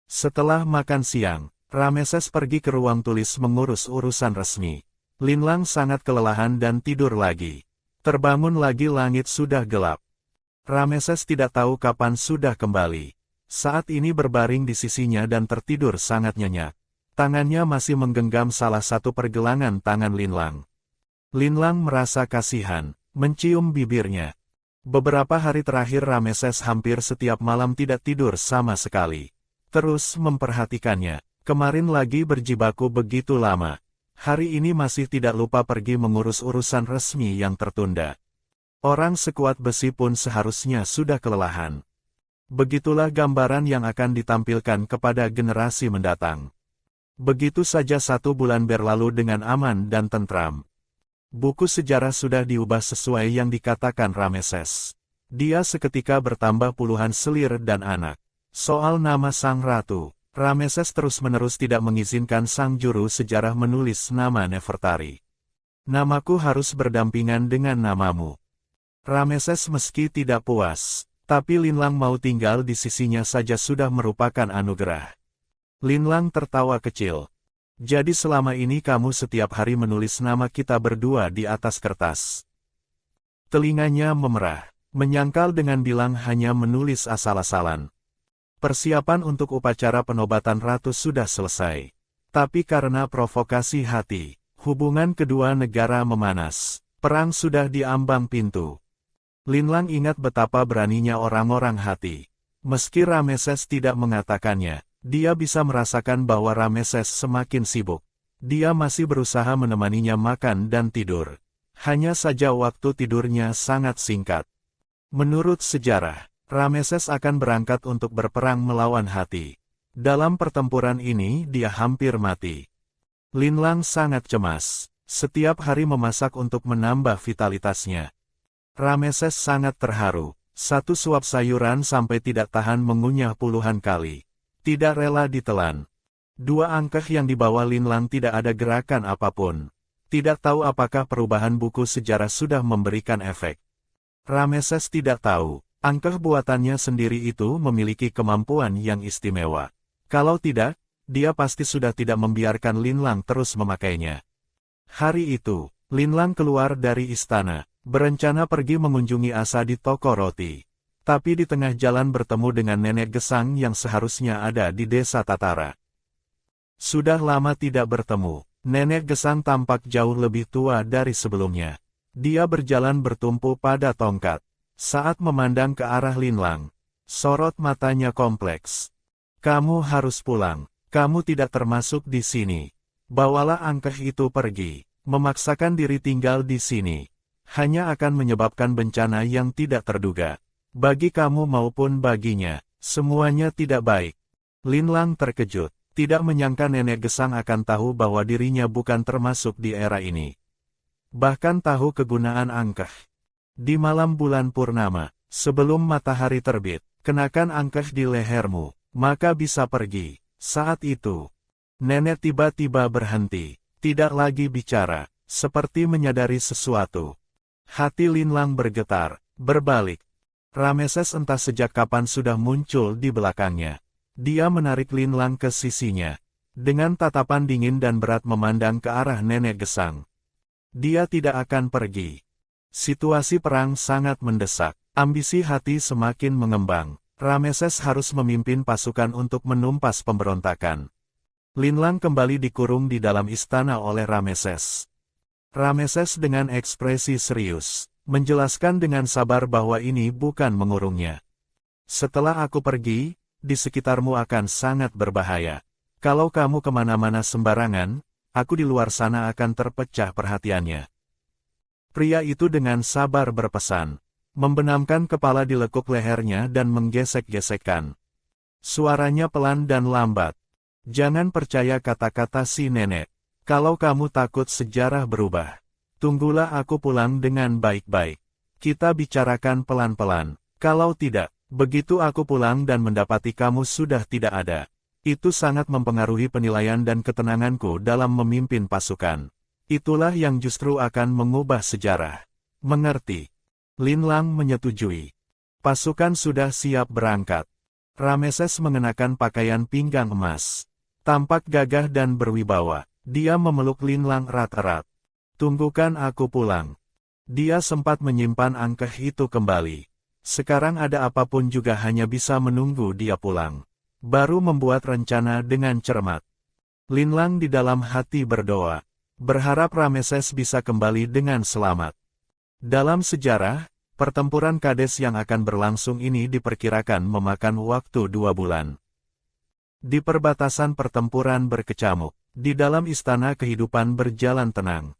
Setelah makan siang, Rameses pergi ke ruang tulis mengurus urusan resmi. Linlang sangat kelelahan dan tidur lagi. Terbangun lagi langit sudah gelap. Rameses tidak tahu kapan sudah kembali. Saat ini berbaring di sisinya dan tertidur sangat nyenyak. Tangannya masih menggenggam salah satu pergelangan tangan Linlang. Linlang merasa kasihan, mencium bibirnya. Beberapa hari terakhir Rameses hampir setiap malam tidak tidur sama sekali. Terus memperhatikannya. Kemarin lagi berjibaku begitu lama. Hari ini masih tidak lupa pergi mengurus urusan resmi yang tertunda. Orang sekuat besi pun seharusnya sudah kelelahan. Begitulah gambaran yang akan ditampilkan kepada generasi mendatang. Begitu saja 1 bulan berlalu dengan aman dan tentram. Buku sejarah sudah diubah sesuai yang dikatakan Rameses. Dia seketika bertambah puluhan selir dan anak. Soal nama sang ratu, Rameses terus-menerus tidak mengizinkan sang juru sejarah menulis nama Nefertari. Namaku harus berdampingan dengan namamu. Rameses meski tidak puas, tapi Linlang mau tinggal di sisinya saja sudah merupakan anugerah. Linlang tertawa kecil. Jadi selama ini kamu setiap hari menulis nama kita berdua di atas kertas. Telinganya memerah, menyangkal dengan bilang hanya menulis asal-asalan. Persiapan untuk upacara penobatan ratu sudah selesai. Tapi karena provokasi hati, hubungan kedua negara memanas. Perang sudah di ambang pintu. Linlang ingat betapa beraninya orang-orang hati. Meski Rameses tidak mengatakannya, dia bisa merasakan bahwa Rameses semakin sibuk. Dia masih berusaha menemaninya makan dan tidur. Hanya saja waktu tidurnya sangat singkat. Menurut sejarah, Rameses akan berangkat untuk berperang melawan hati. Dalam pertempuran ini dia hampir mati. Linlang sangat cemas. Setiap hari memasak untuk menambah vitalitasnya. Rameses sangat terharu. Satu suap sayuran sampai tidak tahan mengunyah puluhan kali. Tidak rela ditelan. Dua angkeh yang dibawa Linlang tidak ada gerakan apapun. Tidak tahu apakah perubahan buku sejarah sudah memberikan efek. Rameses tidak tahu, angkeh buatannya sendiri itu memiliki kemampuan yang istimewa. Kalau tidak, dia pasti sudah tidak membiarkan Linlang terus memakainya. Hari itu, Linlang keluar dari istana, berencana pergi mengunjungi Asa di toko roti. Tapi di tengah jalan bertemu dengan nenek Gesang yang seharusnya ada di desa Tatara. Sudah lama tidak bertemu, nenek Gesang tampak jauh lebih tua dari sebelumnya. Dia berjalan bertumpu pada tongkat. Saat memandang ke arah Linlang, sorot matanya kompleks. Kamu harus pulang, kamu tidak termasuk di sini. Bawalah angkeh itu pergi, memaksakan diri tinggal di sini. Hanya akan menyebabkan bencana yang tidak terduga. Bagi kamu maupun baginya, semuanya tidak baik. Linlang terkejut, tidak menyangka nenek Gesang akan tahu bahwa dirinya bukan termasuk di era ini. Bahkan tahu kegunaan angkeh. Di malam bulan purnama, sebelum matahari terbit, kenakan angkeh di lehermu, maka bisa pergi. Saat itu, nenek tiba-tiba berhenti, tidak lagi bicara, seperti menyadari sesuatu. Hati Linlang bergetar, berbalik. Rameses entah sejak kapan sudah muncul di belakangnya. Dia menarik Linlang ke sisinya. Dengan tatapan dingin dan berat memandang ke arah nenek Gesang. Dia tidak akan pergi. Situasi perang sangat mendesak. Ambisi hati semakin mengembang. Rameses harus memimpin pasukan untuk menumpas pemberontakan. Linlang kembali dikurung di dalam istana oleh Rameses. Rameses dengan ekspresi serius menjelaskan dengan sabar bahwa ini bukan mengurungnya. Setelah aku pergi, di sekitarmu akan sangat berbahaya. Kalau kamu kemana-mana sembarangan, aku di luar sana akan terpecah perhatiannya. Pria itu dengan sabar berpesan, membenamkan kepala di lekuk lehernya dan menggesek-gesekkan. Suaranya pelan dan lambat. Jangan percaya kata-kata si nenek. Kalau kamu takut sejarah berubah, tunggulah aku pulang dengan baik-baik. Kita bicarakan pelan-pelan. Kalau tidak, begitu aku pulang dan mendapati kamu sudah tidak ada. Itu sangat mempengaruhi penilaian dan ketenanganku dalam memimpin pasukan. Itulah yang justru akan mengubah sejarah. Mengerti? Linlang menyetujui. Pasukan sudah siap berangkat. Rameses mengenakan pakaian pinggang emas. Tampak gagah dan berwibawa. Dia memeluk Linlang erat-erat. Tunggukan aku pulang. Dia sempat menyimpan angkeh itu kembali. Sekarang ada apapun juga hanya bisa menunggu dia pulang. Baru membuat rencana dengan cermat. Linlang di dalam hati berdoa. Berharap Rameses bisa kembali dengan selamat. Dalam sejarah, pertempuran Kades yang akan berlangsung ini diperkirakan memakan waktu 2 bulan. Di perbatasan pertempuran berkecamuk, di dalam istana kehidupan berjalan tenang.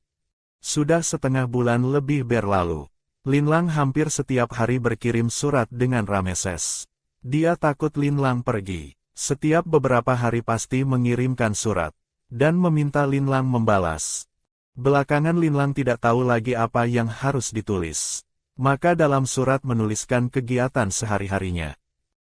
Sudah setengah bulan lebih berlalu. Linlang hampir setiap hari berkirim surat dengan Rameses. Dia takut Linlang pergi. Setiap beberapa hari pasti mengirimkan surat. Dan meminta Linlang membalas. Belakangan Linlang tidak tahu lagi apa yang harus ditulis. Maka dalam surat menuliskan kegiatan sehari-harinya.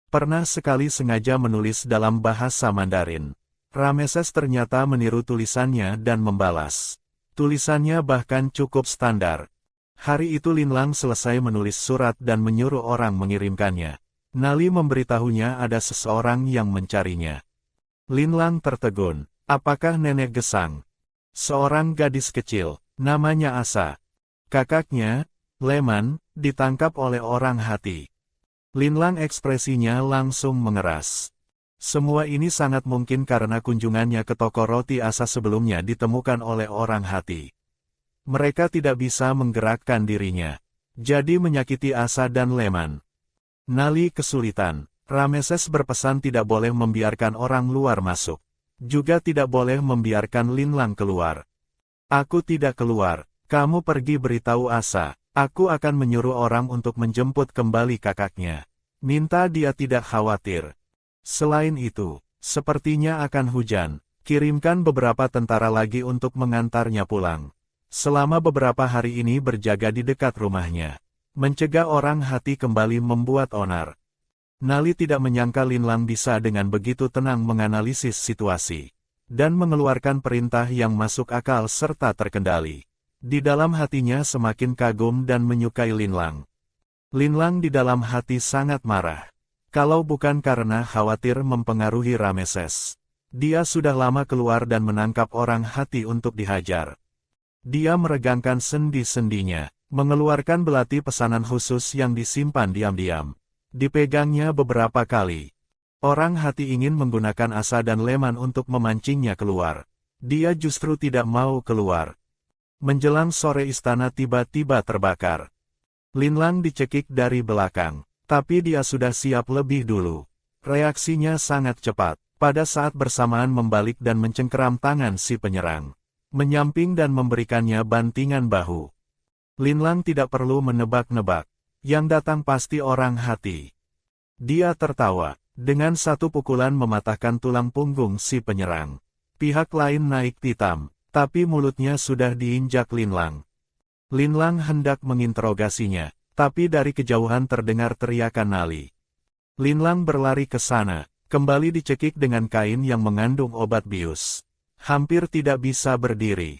Pernah sekali sengaja menulis dalam bahasa Mandarin. Rameses ternyata meniru tulisannya dan membalas. Tulisannya bahkan cukup standar. Hari itu Linlang selesai menulis surat dan menyuruh orang mengirimkannya. Nali memberitahunya ada seseorang yang mencarinya. Linlang tertegun. Apakah nenek Gesang? Seorang gadis kecil, namanya Asa. Kakaknya, Leman, ditangkap oleh orang hati. Linlang ekspresinya langsung mengeras. Semua ini sangat mungkin karena kunjungannya ke toko roti Asa sebelumnya ditemukan oleh orang hati. Mereka tidak bisa menggerakkan dirinya. Jadi menyakiti Asa dan Leman. Nali kesulitan. Rameses berpesan tidak boleh membiarkan orang luar masuk. Juga tidak boleh membiarkan Linlang keluar. Aku tidak keluar. Kamu pergi beritahu Asa. Aku akan menyuruh orang untuk menjemput kembali kakaknya. Minta dia tidak khawatir. Selain itu, sepertinya akan hujan. Kirimkan beberapa tentara lagi untuk mengantarnya pulang. Selama beberapa hari ini berjaga di dekat rumahnya. Mencegah orang hati kembali membuat onar. Nali tidak menyangka Linlang bisa dengan begitu tenang menganalisis situasi. Dan mengeluarkan perintah yang masuk akal serta terkendali. Di dalam hatinya semakin kagum dan menyukai Linlang. Linlang di dalam hati sangat marah. Kalau bukan karena khawatir mempengaruhi Rameses. Dia sudah lama keluar dan menangkap orang hati untuk dihajar. Dia meregangkan sendi-sendinya, mengeluarkan belati pesanan khusus yang disimpan diam-diam. Dipegangnya beberapa kali. Orang hati ingin menggunakan Asa dan Leman untuk memancingnya keluar. Dia justru tidak mau keluar. Menjelang sore istana tiba-tiba terbakar. Linlang dicekik dari belakang, tapi dia sudah siap lebih dulu. Reaksinya sangat cepat, pada saat bersamaan membalik dan mencengkeram tangan si penyerang. Menyamping dan memberikannya bantingan bahu. Linlang tidak perlu menebak-nebak, yang datang pasti orang hati. Dia tertawa, dengan satu pukulan mematahkan tulang punggung si penyerang. Pihak lain naik pitam. Tapi mulutnya sudah diinjak Linlang. Linlang hendak menginterogasinya, tapi dari kejauhan terdengar teriakan Nali. Linlang berlari ke sana, kembali dicekik dengan kain yang mengandung obat bius. Hampir tidak bisa berdiri.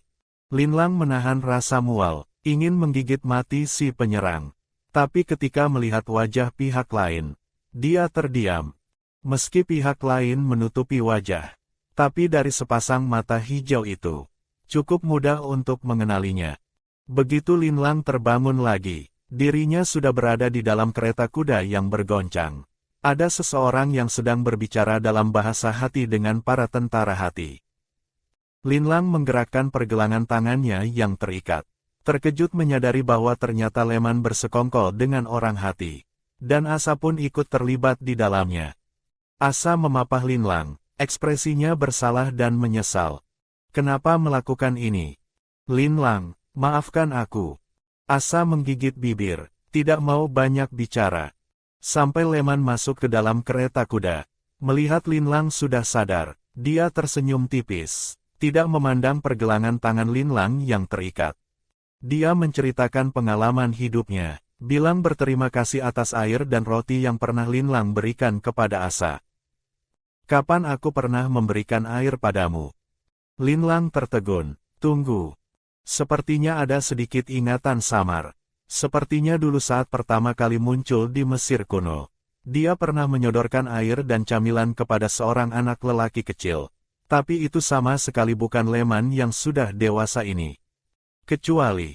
Linlang menahan rasa mual, ingin menggigit mati si penyerang. Tapi ketika melihat wajah pihak lain, dia terdiam. Meski pihak lain menutupi wajah, tapi dari sepasang mata hijau itu, cukup mudah untuk mengenalinya. Begitu Linlang terbangun lagi, dirinya sudah berada di dalam kereta kuda yang bergoncang. Ada seseorang yang sedang berbicara dalam bahasa hati dengan para tentara hati. Linlang menggerakkan pergelangan tangannya yang terikat. Terkejut menyadari bahwa ternyata Leman bersekongkol dengan orang hati. Dan Asa pun ikut terlibat di dalamnya. Asa memapah Linlang, ekspresinya bersalah dan menyesal. Kenapa melakukan ini? Linlang, maafkan aku. Asa menggigit bibir, tidak mau banyak bicara. Sampai Leman masuk ke dalam kereta kuda. Melihat Linlang sudah sadar, dia tersenyum tipis, tidak memandang pergelangan tangan Linlang yang terikat. Dia menceritakan pengalaman hidupnya, bilang berterima kasih atas air dan roti yang pernah Linlang berikan kepada Asa. Kapan aku pernah memberikan air padamu? Linlang tertegun. Tunggu. Sepertinya ada sedikit ingatan samar. Sepertinya dulu saat pertama kali muncul di Mesir kuno. Dia pernah menyodorkan air dan camilan kepada seorang anak lelaki kecil. Tapi itu sama sekali bukan Leman yang sudah dewasa ini. Kecuali,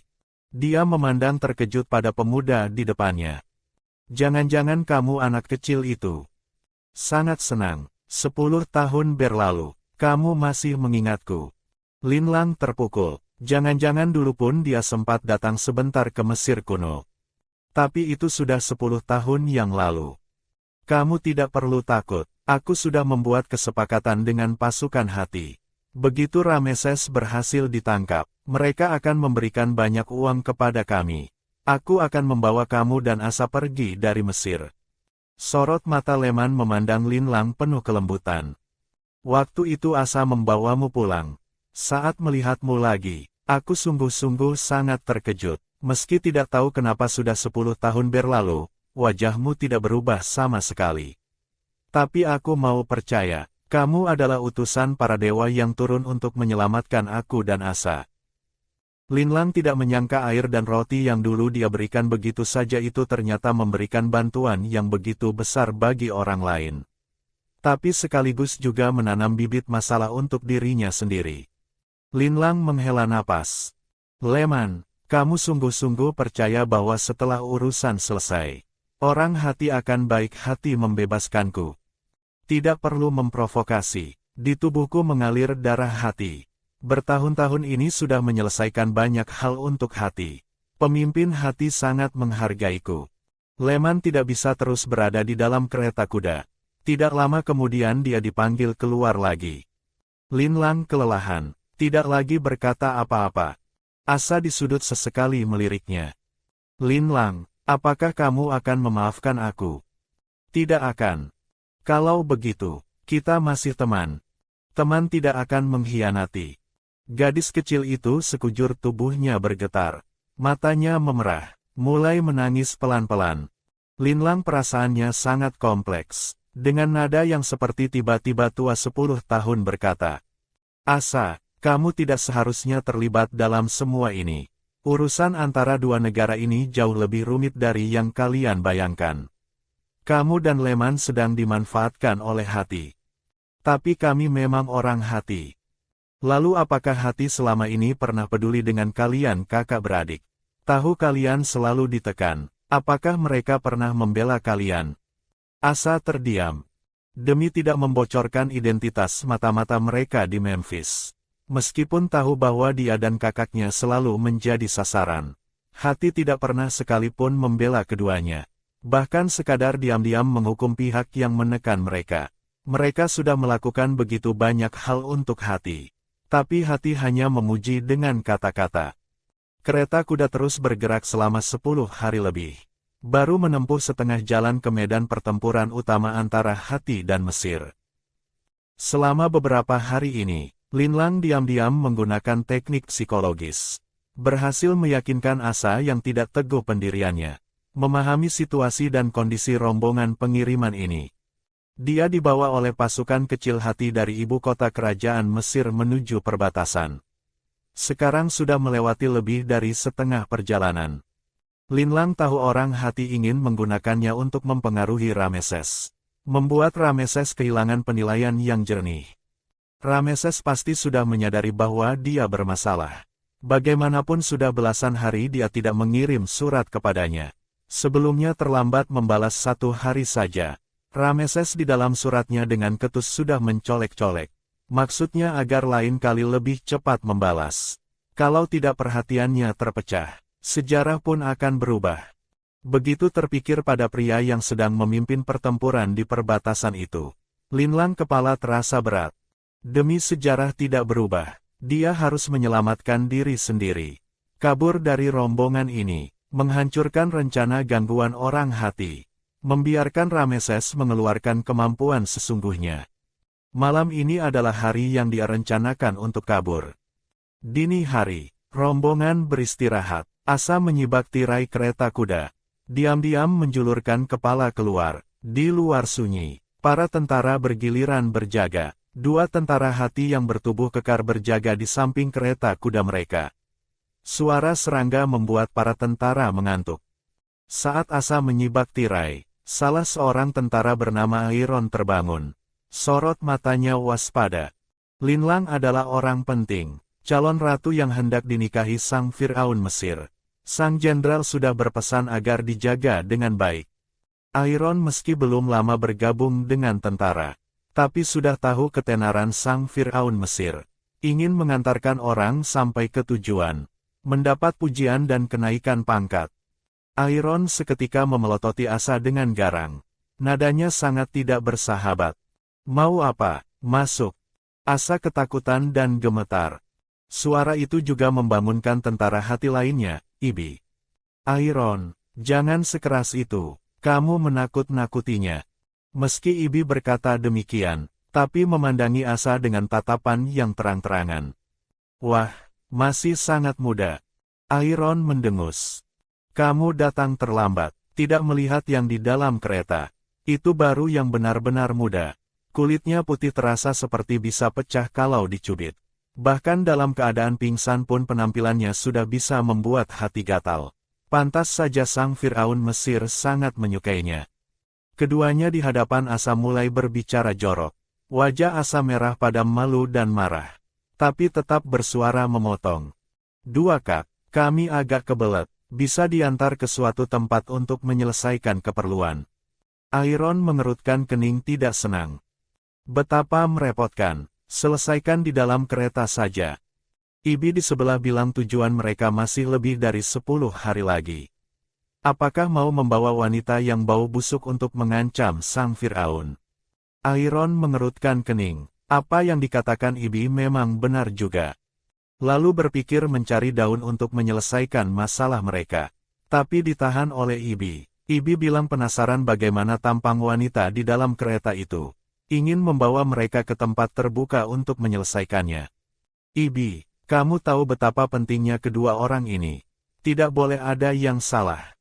dia memandang terkejut pada pemuda di depannya. Jangan-jangan kamu anak kecil itu. Sangat senang. 10 tahun berlalu. Kamu masih mengingatku. Linlang terpukul. Jangan-jangan dulu pun dia sempat datang sebentar ke Mesir kuno. Tapi itu sudah 10 tahun yang lalu. Kamu tidak perlu takut. Aku sudah membuat kesepakatan dengan pasukan hati. Begitu Rameses berhasil ditangkap, mereka akan memberikan banyak uang kepada kami. Aku akan membawa kamu dan Asa pergi dari Mesir. Sorot mata Leman memandang Linlang penuh kelembutan. Waktu itu Asa membawamu pulang. Saat melihatmu lagi, aku sungguh-sungguh sangat terkejut. Meski tidak tahu kenapa sudah 10 tahun berlalu, wajahmu tidak berubah sama sekali. Tapi aku mau percaya, kamu adalah utusan para dewa yang turun untuk menyelamatkan aku dan Asa. Linlang tidak menyangka air dan roti yang dulu dia berikan begitu saja itu ternyata memberikan bantuan yang begitu besar bagi orang lain. tapi sekaligus juga menanam bibit masalah untuk dirinya sendiri. Linlang menghela napas. Leman, kamu sungguh-sungguh percaya bahwa setelah urusan selesai, orang hati akan baik hati membebaskanku. Tidak perlu memprovokasi, di tubuhku mengalir darah hati. Bertahun-tahun ini sudah menyelesaikan banyak hal untuk hati. Pemimpin hati sangat menghargaiku. Leman tidak bisa terus berada di dalam kereta kuda. Tidak lama kemudian dia dipanggil keluar lagi. Linlang kelelahan, tidak lagi berkata apa-apa. Asa di sudut sesekali meliriknya. Linlang, apakah kamu akan memaafkan aku? Tidak akan. Kalau begitu, kita masih teman. Teman tidak akan mengkhianati. Gadis kecil itu sekujur tubuhnya bergetar. Matanya memerah, mulai menangis pelan-pelan. Linlang perasaannya sangat kompleks. Dengan nada yang seperti tiba-tiba tua 10 tahun berkata, Asa, kamu tidak seharusnya terlibat dalam semua ini. Urusan antara dua negara ini jauh lebih rumit dari yang kalian bayangkan. Kamu dan Leman sedang dimanfaatkan oleh hati. Tapi kami memang orang hati. Lalu apakah hati selama ini pernah peduli dengan kalian kakak beradik? Tahu kalian selalu ditekan, apakah mereka pernah membela kalian? Asa terdiam. Demi tidak membocorkan identitas mata-mata mereka di Memphis. Meskipun tahu bahwa dia dan kakaknya selalu menjadi sasaran, hati tidak pernah sekalipun membela keduanya. Bahkan sekadar diam-diam menghukum pihak yang menekan mereka. Mereka sudah melakukan begitu banyak hal untuk hati. Tapi hati hanya memuji dengan kata-kata. Kereta kuda terus bergerak selama 10 hari lebih. Baru menempuh setengah jalan ke medan pertempuran utama antara hati dan Mesir. Selama beberapa hari ini, Linlang diam-diam menggunakan teknik psikologis. Berhasil meyakinkan Asa yang tidak teguh pendiriannya. Memahami situasi dan kondisi rombongan pengiriman ini. Dia dibawa oleh pasukan kecil hati dari ibu kota kerajaan Mesir menuju perbatasan. Sekarang sudah melewati lebih dari setengah perjalanan. Linlang tahu orang hati ingin menggunakannya untuk mempengaruhi Rameses. Membuat Rameses kehilangan penilaian yang jernih. Rameses pasti sudah menyadari bahwa dia bermasalah. Bagaimanapun sudah belasan hari dia tidak mengirim surat kepadanya. Sebelumnya terlambat membalas 1 hari saja. Rameses di dalam suratnya dengan ketus sudah mencolek-colek. Maksudnya agar lain kali lebih cepat membalas. Kalau tidak perhatiannya terpecah, sejarah pun akan berubah. Begitu terpikir pada pria yang sedang memimpin pertempuran di perbatasan itu. Linlang kepala terasa berat. Demi sejarah tidak berubah, dia harus menyelamatkan diri sendiri. Kabur dari rombongan ini, menghancurkan rencana gangguan orang hati. Membiarkan Rameses mengeluarkan kemampuan sesungguhnya. Malam ini adalah hari yang dia rencanakan untuk kabur. Dini hari, rombongan beristirahat. Asa menyibak tirai kereta kuda. Diam-diam menjulurkan kepala keluar. Di luar sunyi, para tentara bergiliran berjaga. 2 tentara hati yang bertubuh kekar berjaga di samping kereta kuda mereka. Suara serangga membuat para tentara mengantuk. Saat Asa menyibak tirai, salah seorang tentara bernama Airon terbangun. Sorot matanya waspada. Linlang adalah orang penting. Calon ratu yang hendak dinikahi sang Firaun Mesir. Sang jenderal sudah berpesan agar dijaga dengan baik. Airon meski belum lama bergabung dengan tentara, tapi sudah tahu ketenaran sang Firaun Mesir. Ingin mengantarkan orang sampai ke tujuan. Mendapat pujian dan kenaikan pangkat. Airon seketika memelototi Asa dengan garang. Nadanya sangat tidak bersahabat. Mau apa? Masuk. Asa ketakutan dan gemetar. Suara itu juga membangunkan tentara hati lainnya. Ibi. Airon, jangan sekeras itu. Kamu menakut-nakutinya. Meski Ibi berkata demikian, tapi memandangi Asa dengan tatapan yang terang-terangan. Wah, masih sangat muda. Airon mendengus. Kamu datang terlambat, tidak melihat yang di dalam kereta. Itu baru yang benar-benar muda. Kulitnya putih terasa seperti bisa pecah kalau dicubit. Bahkan dalam keadaan pingsan pun penampilannya sudah bisa membuat hati gatal. Pantas saja sang Firaun Mesir sangat menyukainya. Keduanya di hadapan Asa mulai berbicara jorok. Wajah Asa merah padam malu dan marah. Tapi tetap bersuara memotong. "Dua Kak, kami agak kebelet. Bisa diantar ke suatu tempat untuk menyelesaikan keperluan." Aeron mengerutkan kening tidak senang. Betapa merepotkan. Selesaikan di dalam kereta saja. Ibi di sebelah bilang tujuan mereka masih lebih dari 10 hari lagi. Apakah mau membawa wanita yang bau busuk untuk mengancam sang Firaun? Aeron mengerutkan kening. Apa yang dikatakan Ibi memang benar juga. Lalu berpikir mencari daun untuk menyelesaikan masalah mereka. Tapi ditahan oleh Ibi. Ibi bilang penasaran bagaimana tampang wanita di dalam kereta itu. Ingin membawa mereka ke tempat terbuka untuk menyelesaikannya. "Ibi, kamu tahu betapa pentingnya kedua orang ini. Tidak boleh ada yang salah."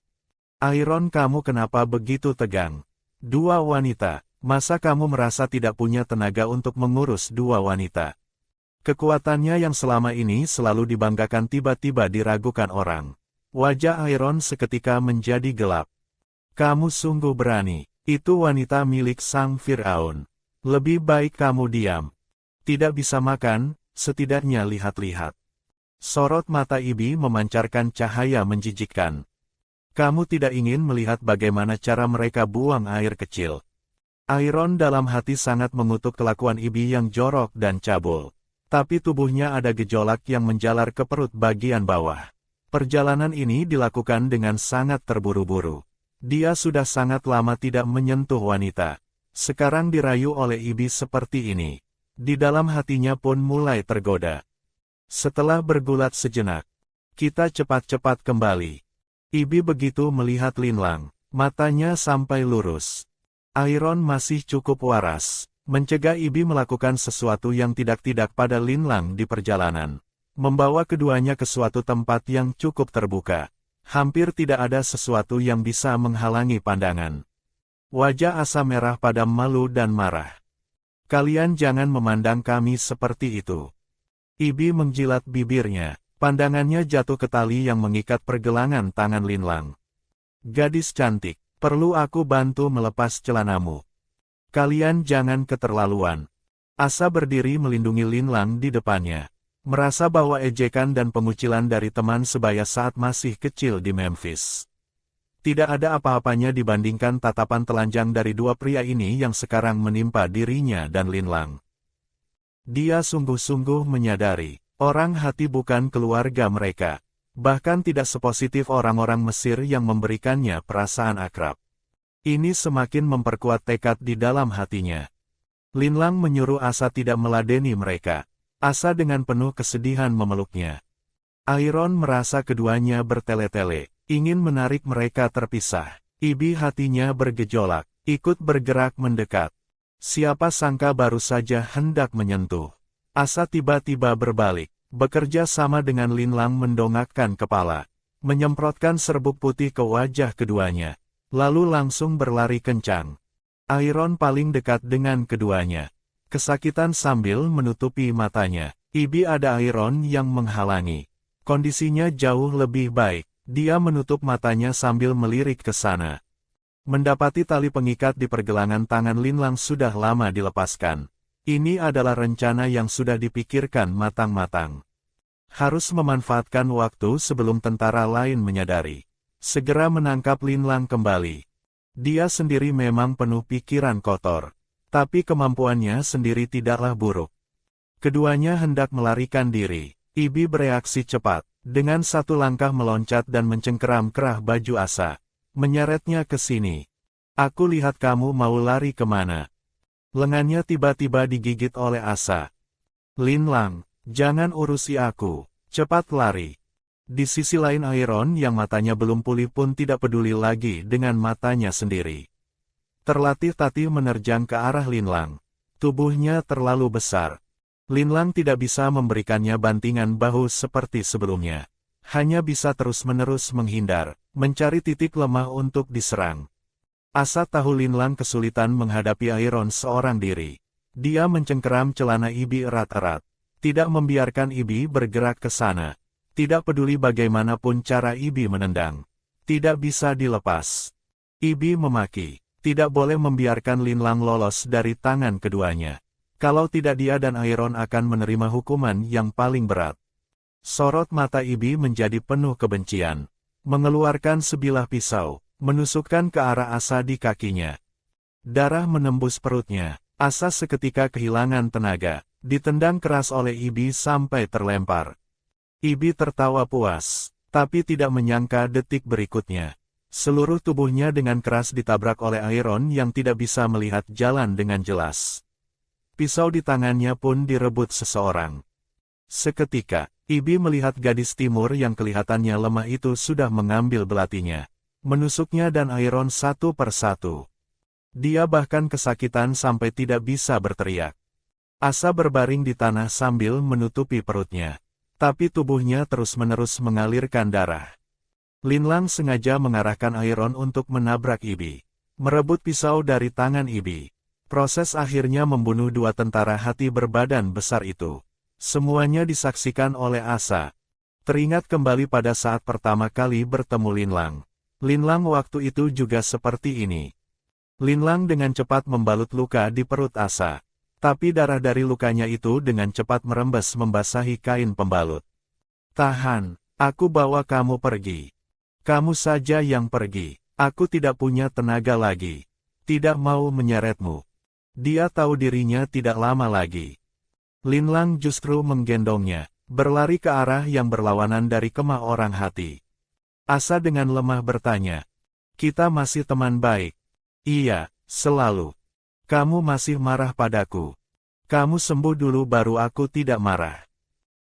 "Aeron, kamu kenapa begitu tegang? Dua wanita, masa kamu merasa tidak punya tenaga untuk mengurus dua wanita? Kekuatannya yang selama ini selalu dibanggakan tiba-tiba diragukan orang." Wajah Aeron seketika menjadi gelap. "Kamu sungguh berani. Itu wanita milik sang Firaun. Lebih baik kamu diam. Tidak bisa makan, setidaknya lihat-lihat." Sorot mata Ibi memancarkan cahaya menjijikkan. "Kamu tidak ingin melihat bagaimana cara mereka buang air kecil?" Aeron dalam hati sangat mengutuk kelakuan Ibi yang jorok dan cabul. Tapi tubuhnya ada gejolak yang menjalar ke perut bagian bawah. Perjalanan ini dilakukan dengan sangat terburu-buru. Dia sudah sangat lama tidak menyentuh wanita. Sekarang dirayu oleh Ibi seperti ini. Di dalam hatinya pun mulai tergoda. Setelah bergulat sejenak, "Kita cepat-cepat kembali." Ibi begitu melihat Linlang, matanya sampai lurus. Aeron masih cukup waras, mencegah Ibi melakukan sesuatu yang tidak-tidak pada Linlang di perjalanan. Membawa keduanya ke suatu tempat yang cukup terbuka. Hampir tidak ada sesuatu yang bisa menghalangi pandangan. Wajah Asa merah padam malu dan marah. "Kalian jangan memandang kami seperti itu." Ibi menjilat bibirnya. Pandangannya jatuh ke tali yang mengikat pergelangan tangan Linlang. "Gadis cantik, perlu aku bantu melepas celanamu?" "Kalian jangan keterlaluan." Asa berdiri melindungi Linlang di depannya. Merasa bahwa ejekan dan pengucilan dari teman sebaya saat masih kecil di Memphis tidak ada apa-apanya dibandingkan tatapan telanjang dari dua pria ini yang sekarang menimpa dirinya dan Linlang. Dia sungguh-sungguh menyadari, orang hati bukan keluarga mereka. Bahkan tidak sepositif orang-orang Mesir yang memberikannya perasaan akrab. Ini semakin memperkuat tekad di dalam hatinya. Linlang menyuruh Asa tidak meladeni mereka. Asa dengan penuh kesedihan memeluknya. Aeron merasa keduanya bertele-tele. Ingin menarik mereka terpisah. Ibi hatinya bergejolak, ikut bergerak mendekat. Siapa sangka baru saja hendak menyentuh. Asa tiba-tiba berbalik, bekerja sama dengan Linlang mendongakkan kepala. Menyemprotkan serbuk putih ke wajah keduanya. Lalu langsung berlari kencang. Aeron paling dekat dengan keduanya. Kesakitan sambil menutupi matanya. Ibi ada Aeron yang menghalangi. Kondisinya jauh lebih baik. Dia menutup matanya sambil melirik ke sana. Mendapati tali pengikat di pergelangan tangan Linlang sudah lama dilepaskan. Ini adalah rencana yang sudah dipikirkan matang-matang. Harus memanfaatkan waktu sebelum tentara lain menyadari. Segera menangkap Linlang kembali. Dia sendiri memang penuh pikiran kotor. Tapi kemampuannya sendiri tidaklah buruk. Keduanya hendak melarikan diri. Ibi bereaksi cepat. Dengan satu langkah meloncat dan mencengkeram kerah baju Asa. Menyeretnya ke sini. "Aku lihat kamu mau lari kemana." Lengannya tiba-tiba digigit oleh Asa. "Linlang, jangan urusi aku. Cepat lari." Di sisi lain Aeron yang matanya belum pulih pun tidak peduli lagi dengan matanya sendiri. Terlatih-tatih menerjang ke arah Linlang. Tubuhnya terlalu besar. Linlang tidak bisa memberikannya bantingan bahu seperti sebelumnya. Hanya bisa terus-menerus menghindar, mencari titik lemah untuk diserang. Asa tahu Linlang kesulitan menghadapi Aeron seorang diri. Dia mencengkeram celana Ibi erat-erat. Tidak membiarkan Ibi bergerak ke sana. Tidak peduli bagaimanapun cara Ibi menendang. Tidak bisa dilepas. Ibi memaki. Tidak boleh membiarkan Linlang lolos dari tangan keduanya. Kalau tidak dia dan Aeron akan menerima hukuman yang paling berat. Sorot mata Ibi menjadi penuh kebencian. Mengeluarkan sebilah pisau, menusukkan ke arah Asa di kakinya. Darah menembus perutnya. Asa seketika kehilangan tenaga. Ditendang keras oleh Ibi sampai terlempar. Ibi tertawa puas, tapi tidak menyangka detik berikutnya. Seluruh tubuhnya dengan keras ditabrak oleh Aeron yang tidak bisa melihat jalan dengan jelas. Pisau di tangannya pun direbut seseorang. Seketika, Ibi melihat gadis timur yang kelihatannya lemah itu sudah mengambil belatinya, menusuknya dan Aeron satu persatu. Dia bahkan kesakitan sampai tidak bisa berteriak. Asa berbaring di tanah sambil menutupi perutnya, tapi tubuhnya terus-menerus mengalirkan darah. Linlang sengaja mengarahkan Aeron untuk menabrak Ibi, merebut pisau dari tangan Ibi. Proses akhirnya membunuh dua tentara hati berbadan besar itu. Semuanya disaksikan oleh Asa. Teringat kembali pada saat pertama kali bertemu Linlang. Linlang waktu itu juga seperti ini. Linlang dengan cepat membalut luka di perut Asa. Tapi darah dari lukanya itu dengan cepat merembes membasahi kain pembalut. Tahan, aku bawa kamu pergi. Kamu saja yang pergi, aku tidak punya tenaga lagi. Tidak mau menyeretmu. Dia tahu dirinya tidak lama lagi. Linlang justru menggendongnya, berlari ke arah yang berlawanan dari kemah orang hati. Asa dengan lemah bertanya, "Kita masih teman baik?" "Iya, selalu." "Kamu masih marah padaku?" "Kamu sembuh dulu baru aku tidak marah."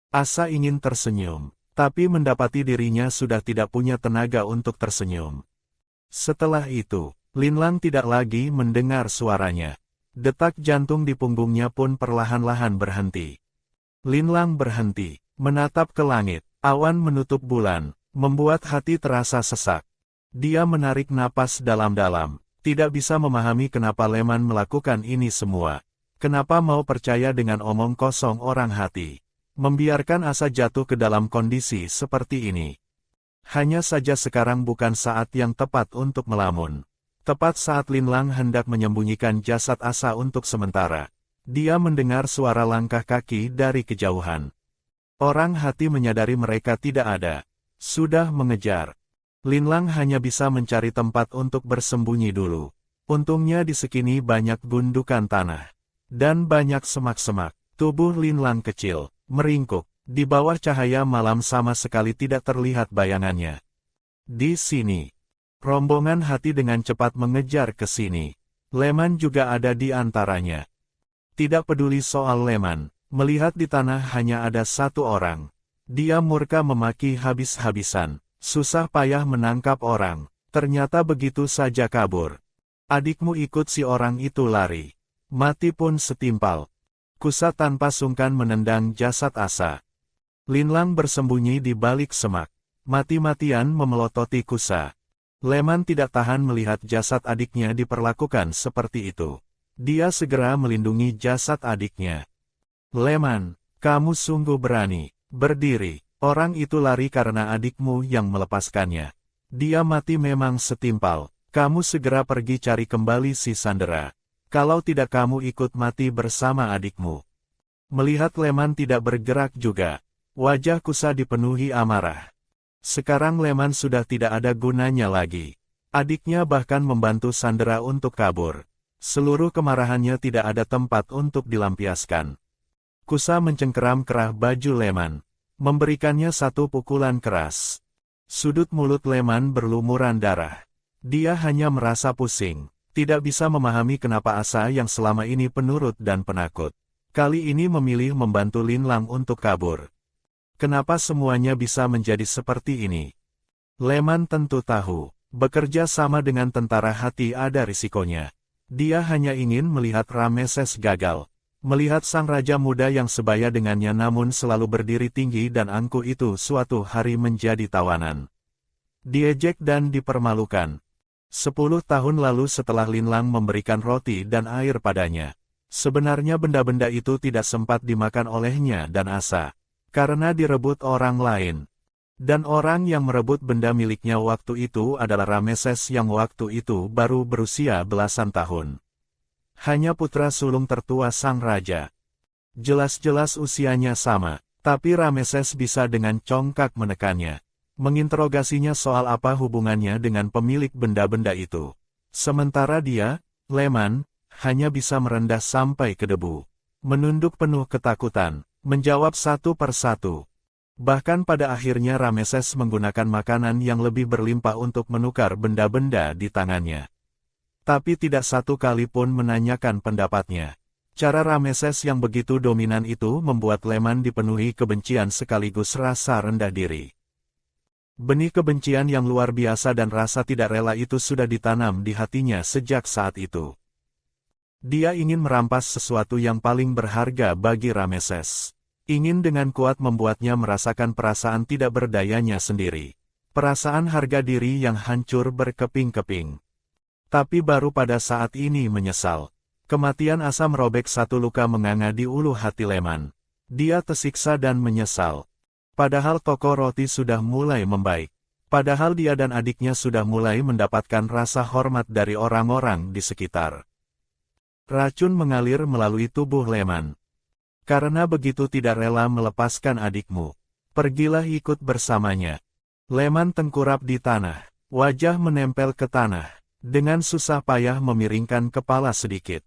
Asa ingin tersenyum. Tapi mendapati dirinya sudah tidak punya tenaga untuk tersenyum. Setelah itu, Linlang tidak lagi mendengar suaranya. Detak jantung di punggungnya pun perlahan-lahan berhenti. Linlang berhenti, menatap ke langit. Awan menutup bulan, membuat hati terasa sesak. Dia menarik napas dalam-dalam, tidak bisa memahami kenapa Leman melakukan ini semua. Kenapa mau percaya dengan omong kosong orang hati. Membiarkan Asa jatuh ke dalam kondisi seperti ini. Hanya saja sekarang bukan saat yang tepat untuk melamun. Tepat saat Linlang hendak menyembunyikan jasad Asa untuk sementara, dia mendengar suara langkah kaki dari kejauhan. Orang hati menyadari mereka tidak ada. Sudah mengejar. Linlang hanya bisa mencari tempat untuk bersembunyi dulu. Untungnya di sekini banyak gundukan tanah. Dan banyak semak-semak. Tubuh Linlang kecil, meringkuk, di bawah cahaya malam sama sekali tidak terlihat bayangannya. Di sini, rombongan hati dengan cepat mengejar ke sini. Leman juga ada di antaranya. Tidak peduli soal Leman, melihat di tanah hanya ada satu orang. Dia murka memaki habis-habisan, susah payah menangkap orang, ternyata begitu saja kabur. Adikmu ikut si orang itu lari. Mati pun setimpal. Kusa tanpa sungkan menendang jasad Asa. Linlang bersembunyi di balik semak. Mati-matian memelototi Kusa. Leman tidak tahan melihat jasad adiknya diperlakukan seperti itu. Dia segera melindungi jasad adiknya. "Leman, kamu sungguh berani. Berdiri." Orang itu lari karena adikmu yang melepaskannya. Dia mati memang setimpal. Kamu segera pergi cari kembali si Sandera. Kalau tidak kamu ikut mati bersama adikmu. Melihat Leman tidak bergerak juga, wajah Kusa dipenuhi amarah. Sekarang Leman sudah tidak ada gunanya lagi. Adiknya bahkan membantu Sandera untuk kabur. Seluruh kemarahannya tidak ada tempat untuk dilampiaskan. Kusa mencengkeram kerah baju Leman, memberikannya satu pukulan keras. Sudut mulut Leman berlumuran darah. Dia hanya merasa pusing. Tidak bisa memahami kenapa Asa yang selama ini penurut dan penakut, kali ini memilih membantu Linlang untuk kabur. Kenapa semuanya bisa menjadi seperti ini? Leman tentu tahu, bekerja sama dengan tentara hati ada risikonya. Dia hanya ingin melihat Rameses gagal. Melihat sang raja muda yang sebaya dengannya namun selalu berdiri tinggi dan angkuh itu suatu hari menjadi tawanan. Diejek dan dipermalukan. 10 tahun lalu setelah Linlang memberikan roti dan air padanya. Sebenarnya benda-benda itu tidak sempat dimakan olehnya dan Asa. Karena direbut orang lain. Dan orang yang merebut benda miliknya waktu itu adalah Rameses yang waktu itu baru berusia belasan tahun. Hanya putra sulung tertua sang raja. Jelas-jelas usianya sama, tapi Rameses bisa dengan congkak menekannya. Menginterogasinya soal apa hubungannya dengan pemilik benda-benda itu. Sementara dia, Leman, hanya bisa merendah sampai ke debu. Menunduk penuh ketakutan, menjawab satu persatu. Bahkan pada akhirnya Rameses menggunakan makanan yang lebih berlimpah untuk menukar benda-benda di tangannya. Tapi tidak satu kali pun menanyakan pendapatnya. Cara Rameses yang begitu dominan itu membuat Leman dipenuhi kebencian sekaligus rasa rendah diri. Benih kebencian yang luar biasa dan rasa tidak rela itu sudah ditanam di hatinya sejak saat itu. Dia ingin merampas sesuatu yang paling berharga bagi Rameses. Ingin dengan kuat membuatnya merasakan perasaan tidak berdayanya sendiri. Perasaan harga diri yang hancur berkeping-keping. Tapi baru pada saat ini menyesal. Kematian Asa merobek satu luka menganga di ulu hati Leman. Dia tersiksa dan menyesal. Padahal toko roti sudah mulai membaik. Padahal dia dan adiknya sudah mulai mendapatkan rasa hormat dari orang-orang di sekitar. Racun mengalir melalui tubuh Leman. Karena begitu tidak rela melepaskan adikmu, pergilah ikut bersamanya. Leman tengkurap di tanah, wajah menempel ke tanah, dengan susah payah memiringkan kepala sedikit.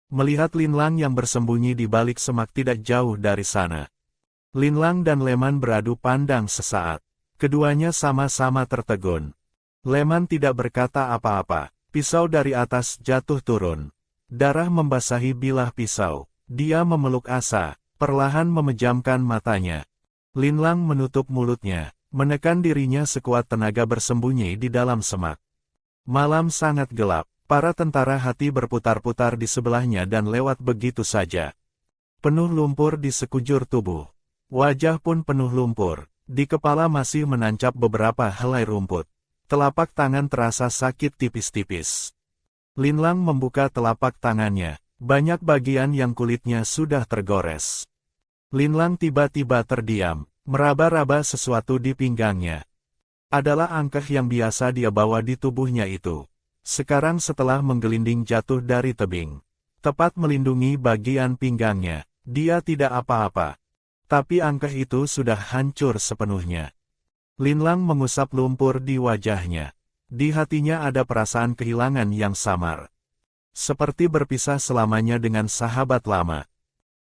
Melihat Linlang yang bersembunyi di balik semak tidak jauh dari sana. Linlang dan Leman beradu pandang sesaat. Keduanya sama-sama tertegun. Leman tidak berkata apa-apa. Pisau dari atas jatuh turun. Darah membasahi bilah pisau. Dia memeluk Asa, perlahan memejamkan matanya. Linlang menutup mulutnya, menekan dirinya sekuat tenaga bersembunyi di dalam semak. Malam sangat gelap, para tentara hati berputar-putar di sebelahnya dan lewat begitu saja. Penuh lumpur di sekujur tubuh. Wajah pun penuh lumpur, di kepala masih menancap beberapa helai rumput. Telapak tangan terasa sakit tipis-tipis. Linlang membuka telapak tangannya. Banyak bagian yang kulitnya sudah tergores. Linlang tiba-tiba terdiam, meraba-raba sesuatu di pinggangnya. Adalah angkeh yang biasa dia bawa di tubuhnya itu. Sekarang setelah menggelinding jatuh dari tebing. Tepat melindungi bagian pinggangnya, dia tidak apa-apa. Tapi angkeh itu sudah hancur sepenuhnya. Linlang mengusap lumpur di wajahnya. Di hatinya ada perasaan kehilangan yang samar. Seperti berpisah selamanya dengan sahabat lama.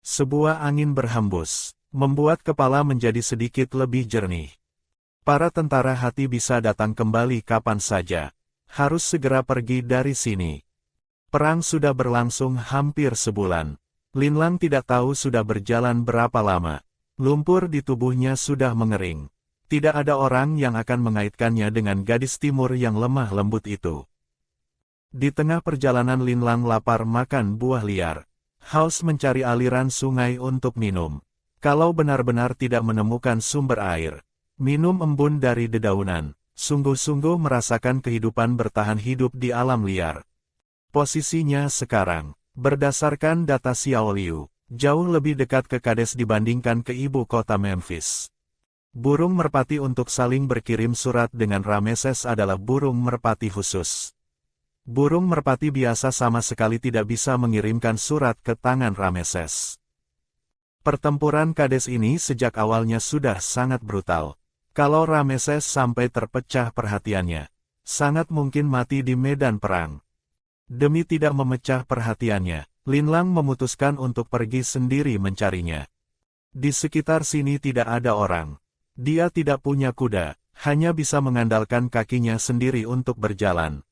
Sebuah angin berhembus, membuat kepala menjadi sedikit lebih jernih. Para tentara hati bisa datang kembali kapan saja. Harus segera pergi dari sini. Perang sudah berlangsung hampir sebulan. Linlang tidak tahu sudah berjalan berapa lama. Lumpur di tubuhnya sudah mengering. Tidak ada orang yang akan mengaitkannya dengan gadis timur yang lemah lembut itu. Di tengah perjalanan Linlang lapar makan buah liar. Haus mencari aliran sungai untuk minum. Kalau benar-benar tidak menemukan sumber air, minum embun dari dedaunan. Sungguh-sungguh merasakan kehidupan bertahan hidup di alam liar. Posisinya sekarang, berdasarkan data Xiao Liu, jauh lebih dekat ke Kades dibandingkan ke ibu kota Memphis. Burung merpati untuk saling berkirim surat dengan Rameses adalah burung merpati khusus. Burung merpati biasa sama sekali tidak bisa mengirimkan surat ke tangan Rameses. Pertempuran Kades ini sejak awalnya sudah sangat brutal. Kalau Rameses sampai terpecah perhatiannya, sangat mungkin mati di medan perang. Demi tidak memecah perhatiannya, Linlang memutuskan untuk pergi sendiri mencarinya. Di sekitar sini tidak ada orang. Dia tidak punya kuda, hanya bisa mengandalkan kakinya sendiri untuk berjalan.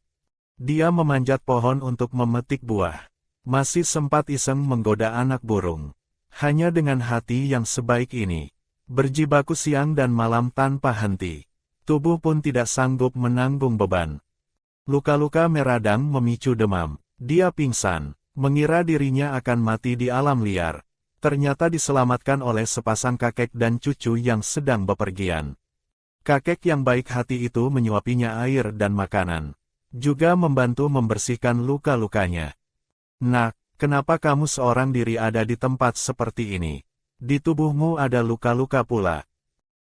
Dia memanjat pohon untuk memetik buah. Masih sempat iseng menggoda anak burung. Hanya dengan hati yang sebaik ini. Berjibaku siang dan malam tanpa henti. Tubuh pun tidak sanggup menanggung beban. Luka-luka meradang memicu demam. Dia pingsan, mengira dirinya akan mati di alam liar. Ternyata diselamatkan oleh sepasang kakek dan cucu yang sedang bepergian. Kakek yang baik hati itu menyuapinya air dan makanan. Juga membantu membersihkan luka-lukanya. Nak, kenapa kamu seorang diri ada di tempat seperti ini? Di tubuhmu ada luka-luka pula.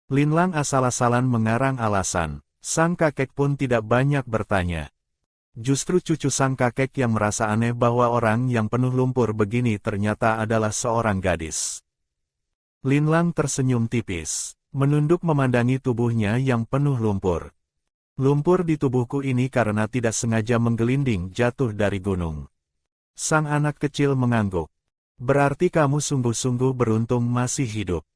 Linlang asal-asalan mengarang alasan. Sang kakek pun tidak banyak bertanya. Justru cucu sang kakek yang merasa aneh bahwa orang yang penuh lumpur begini ternyata adalah seorang gadis. Linlang tersenyum tipis, menunduk memandangi tubuhnya yang penuh lumpur. Lumpur di tubuhku ini karena tidak sengaja menggelinding jatuh dari gunung. Sang anak kecil mengangguk. Berarti kamu sungguh-sungguh beruntung masih hidup.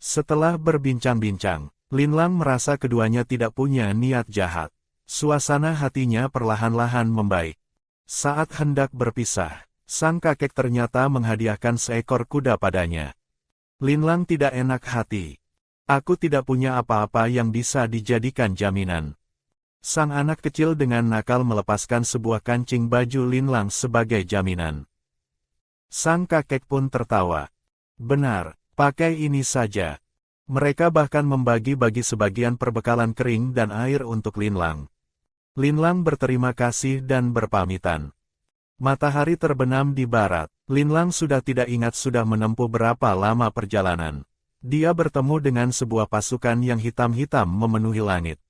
Setelah berbincang-bincang, Linlang merasa keduanya tidak punya niat jahat. Suasana hatinya perlahan-lahan membaik. Saat hendak berpisah, sang kakek ternyata menghadiahkan seekor kuda padanya. Linlang tidak enak hati. Aku tidak punya apa-apa yang bisa dijadikan jaminan. Sang anak kecil dengan nakal melepaskan sebuah kancing baju Linlang sebagai jaminan. Sang kakek pun tertawa. Benar, pakai ini saja. Mereka bahkan membagi-bagi sebagian perbekalan kering dan air untuk Linlang. Linlang berterima kasih dan berpamitan. Matahari terbenam di barat. Linlang sudah tidak ingat sudah menempuh berapa lama perjalanan. Dia bertemu dengan sebuah pasukan yang hitam-hitam memenuhi langit.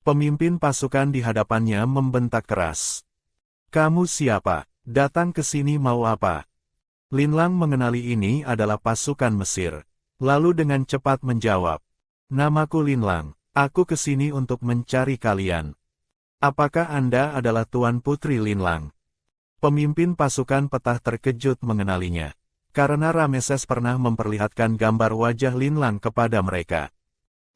Pemimpin pasukan di hadapannya membentak keras. Kamu siapa? Datang ke sini mau apa? Linlang mengenali ini adalah pasukan Mesir. Lalu dengan cepat menjawab. Namaku Linlang, aku ke sini untuk mencari kalian. Apakah Anda adalah Tuan Putri Linlang? Pemimpin pasukan Petah terkejut mengenalinya. Karena Rameses pernah memperlihatkan gambar wajah Linlang kepada mereka.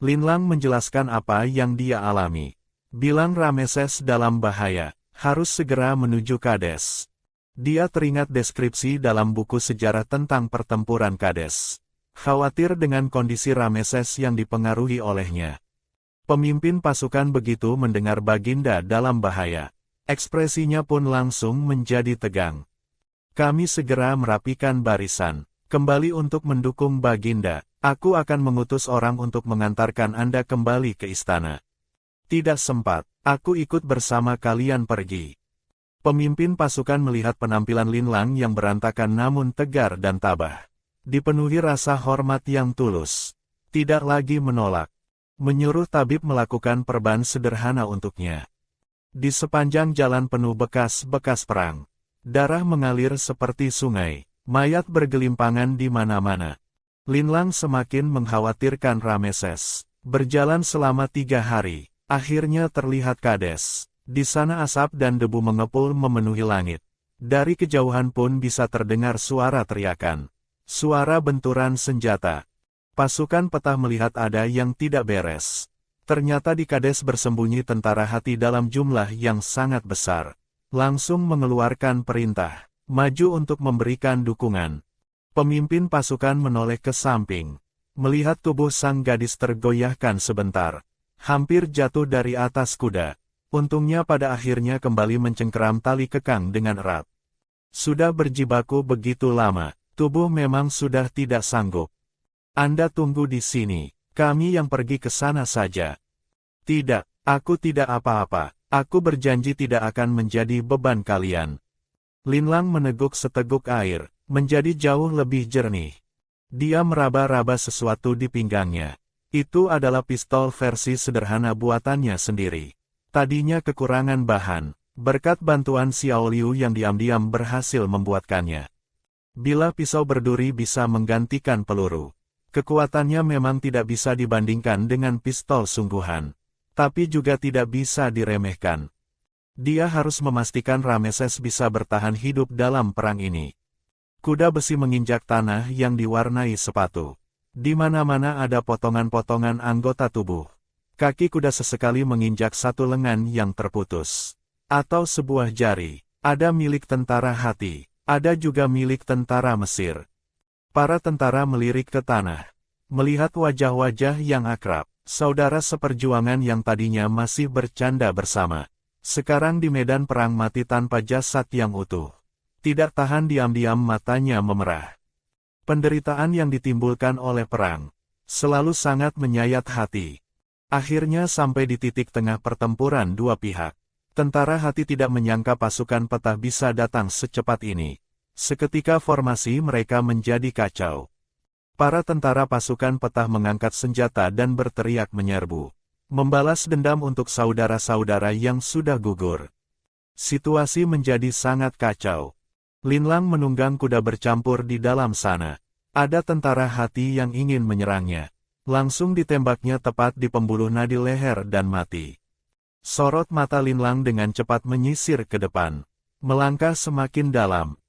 Linlang menjelaskan apa yang dia alami. Bilang Rameses dalam bahaya, harus segera menuju Kades. Dia teringat deskripsi dalam buku sejarah tentang pertempuran Kades. Khawatir dengan kondisi Rameses yang dipengaruhi olehnya. Pemimpin pasukan begitu mendengar Baginda dalam bahaya. Ekspresinya pun langsung menjadi tegang. Kami segera merapikan barisan. Kembali untuk mendukung Baginda. Aku akan mengutus orang untuk mengantarkan Anda kembali ke istana. Tidak sempat, aku ikut bersama kalian pergi. Pemimpin pasukan melihat penampilan Linlang yang berantakan namun tegar dan tabah. Dipenuhi rasa hormat yang tulus. Tidak lagi menolak. Menyuruh tabib melakukan perban sederhana untuknya. Di sepanjang jalan penuh bekas-bekas perang. Darah mengalir seperti sungai. Mayat bergelimpangan di mana-mana. Linlang semakin mengkhawatirkan Rameses. Berjalan selama 3 hari. Akhirnya terlihat Kades. Di sana asap dan debu mengepul memenuhi langit. Dari kejauhan pun bisa terdengar suara teriakan. Suara benturan senjata. Pasukan Petah melihat ada yang tidak beres. Ternyata di Kades bersembunyi tentara hati dalam jumlah yang sangat besar. Langsung mengeluarkan perintah. Maju untuk memberikan dukungan. Pemimpin pasukan menoleh ke samping. Melihat tubuh sang gadis tergoyahkan sebentar. Hampir jatuh dari atas kuda. Untungnya pada akhirnya kembali mencengkeram tali kekang dengan erat. Sudah berjibaku begitu lama. Tubuh memang sudah tidak sanggup. Anda tunggu di sini, kami yang pergi ke sana saja. Tidak, aku tidak apa-apa, aku berjanji tidak akan menjadi beban kalian. Linlang meneguk seteguk air, menjadi jauh lebih jernih. Dia meraba-raba sesuatu di pinggangnya. Itu adalah pistol versi sederhana buatannya sendiri. Tadinya kekurangan bahan, berkat bantuan Xiao Liu yang diam-diam berhasil membuatkannya. Bila pisau berduri bisa menggantikan peluru. Kekuatannya memang tidak bisa dibandingkan dengan pistol sungguhan. Tapi juga tidak bisa diremehkan. Dia harus memastikan Rameses bisa bertahan hidup dalam perang ini. Kuda besi menginjak tanah yang diwarnai sepatu. Di mana-mana ada potongan-potongan anggota tubuh. Kaki kuda sesekali menginjak satu lengan yang terputus. Atau sebuah jari. Ada milik tentara hati. Ada juga milik tentara Mesir. Para tentara melirik ke tanah. Melihat wajah-wajah yang akrab, saudara seperjuangan yang tadinya masih bercanda bersama. Sekarang di medan perang mati tanpa jasad yang utuh. Tidak tahan diam-diam matanya memerah. Penderitaan yang ditimbulkan oleh perang, selalu sangat menyayat hati. Akhirnya sampai di titik tengah pertempuran dua pihak. Tentara hati tidak menyangka pasukan Petah bisa datang secepat ini. Seketika formasi mereka menjadi kacau. Para tentara pasukan Petah mengangkat senjata dan berteriak menyerbu. Membalas dendam untuk saudara-saudara yang sudah gugur. Situasi menjadi sangat kacau. Linlang menunggang kuda bercampur di dalam sana. Ada tentara hati yang ingin menyerangnya. Langsung ditembaknya tepat di pembuluh nadi leher dan mati. Sorot mata Linlang dengan cepat menyisir ke depan. Melangkah semakin dalam.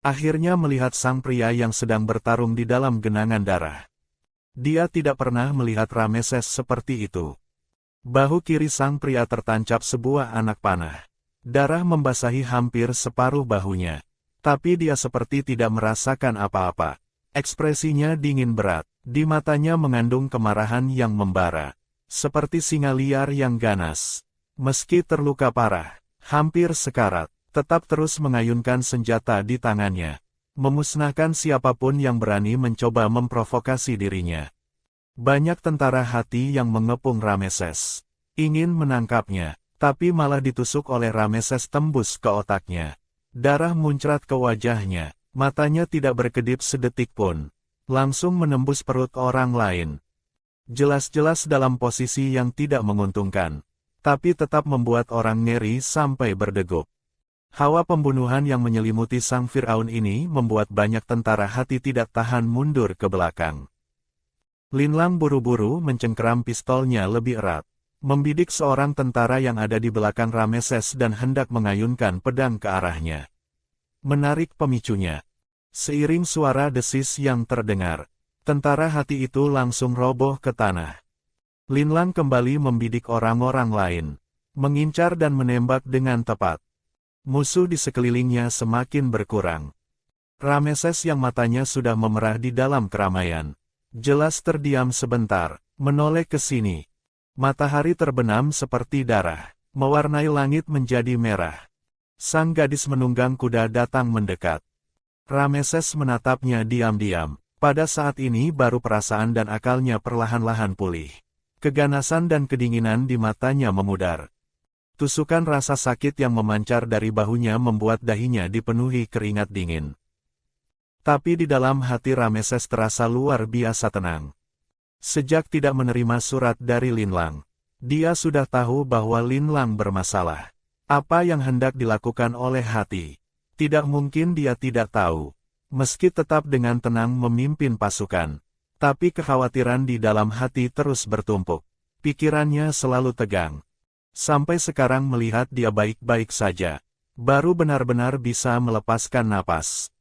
Akhirnya melihat sang pria yang sedang bertarung di dalam genangan darah. Dia tidak pernah melihat Rameses seperti itu. Bahu kiri sang pria tertancap sebuah anak panah. Darah membasahi hampir separuh bahunya. Tapi dia seperti tidak merasakan apa-apa. Ekspresinya dingin berat, di matanya mengandung kemarahan yang membara. Seperti singa liar yang ganas. Meski terluka parah, hampir sekarat, tetap terus mengayunkan senjata di tangannya. Memusnahkan siapapun yang berani mencoba memprovokasi dirinya. Banyak tentara hati yang mengepung Rameses. Ingin menangkapnya, tapi malah ditusuk oleh Rameses tembus ke otaknya. Darah muncrat ke wajahnya. Matanya tidak berkedip sedetik pun. Langsung menembus perut orang lain. Jelas-jelas dalam posisi yang tidak menguntungkan. Tapi tetap membuat orang ngeri sampai berdegup. Hawa pembunuhan yang menyelimuti sang Firaun ini membuat banyak tentara hati tidak tahan mundur ke belakang. Linlang buru-buru mencengkeram pistolnya lebih erat. Membidik seorang tentara yang ada di belakang Rameses dan hendak mengayunkan pedang ke arahnya. Menarik pemicunya. Seiring suara desis yang terdengar, tentara hati itu langsung roboh ke tanah. Linlang kembali membidik orang-orang lain, mengincar dan menembak dengan tepat. Musuh di sekelilingnya semakin berkurang. Rameses yang matanya sudah memerah di dalam keramaian, jelas terdiam sebentar, menoleh ke sini. Matahari terbenam seperti darah, mewarnai langit menjadi merah. Sang gadis menunggang kuda datang mendekat. Rameses menatapnya diam-diam. Pada saat ini baru perasaan dan akalnya perlahan-lahan pulih. Keganasan dan kedinginan di matanya memudar. Tusukan rasa sakit yang memancar dari bahunya membuat dahinya dipenuhi keringat dingin. Tapi di dalam hati Rameses terasa luar biasa tenang. Sejak tidak menerima surat dari Linlang, dia sudah tahu bahwa Linlang bermasalah. Apa yang hendak dilakukan oleh hati? Tidak mungkin dia tidak tahu. Meski tetap dengan tenang memimpin pasukan, tapi kekhawatiran di dalam hati terus bertumpuk. Pikirannya selalu tegang. Sampai sekarang melihat dia baik-baik saja, baru benar-benar bisa melepaskan napas.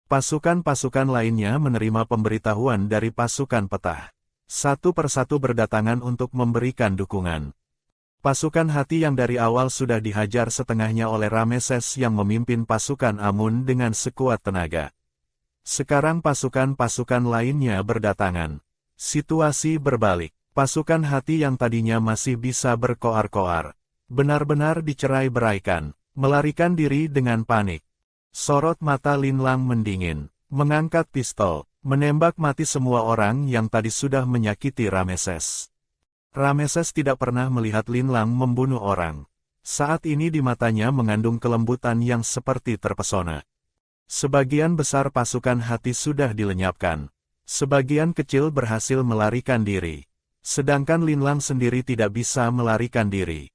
Pasukan-pasukan lainnya menerima pemberitahuan dari pasukan Petah. Satu persatu berdatangan untuk memberikan dukungan. Pasukan hati yang dari awal sudah dihajar setengahnya oleh Rameses yang memimpin pasukan Amun dengan sekuat tenaga. Sekarang pasukan-pasukan lainnya berdatangan. Situasi berbalik. Pasukan hati yang tadinya masih bisa berkoar-koar, benar-benar dicerai-beraikan, melarikan diri dengan panik. Sorot mata Linlang mendingin, mengangkat pistol, menembak mati semua orang yang tadi sudah menyakiti Rameses. Rameses tidak pernah melihat Linlang membunuh orang. Saat ini di matanya mengandung kelembutan yang seperti terpesona. Sebagian besar pasukan hati sudah dilenyapkan. Sebagian kecil berhasil melarikan diri. Sedangkan Linlang sendiri tidak bisa melarikan diri.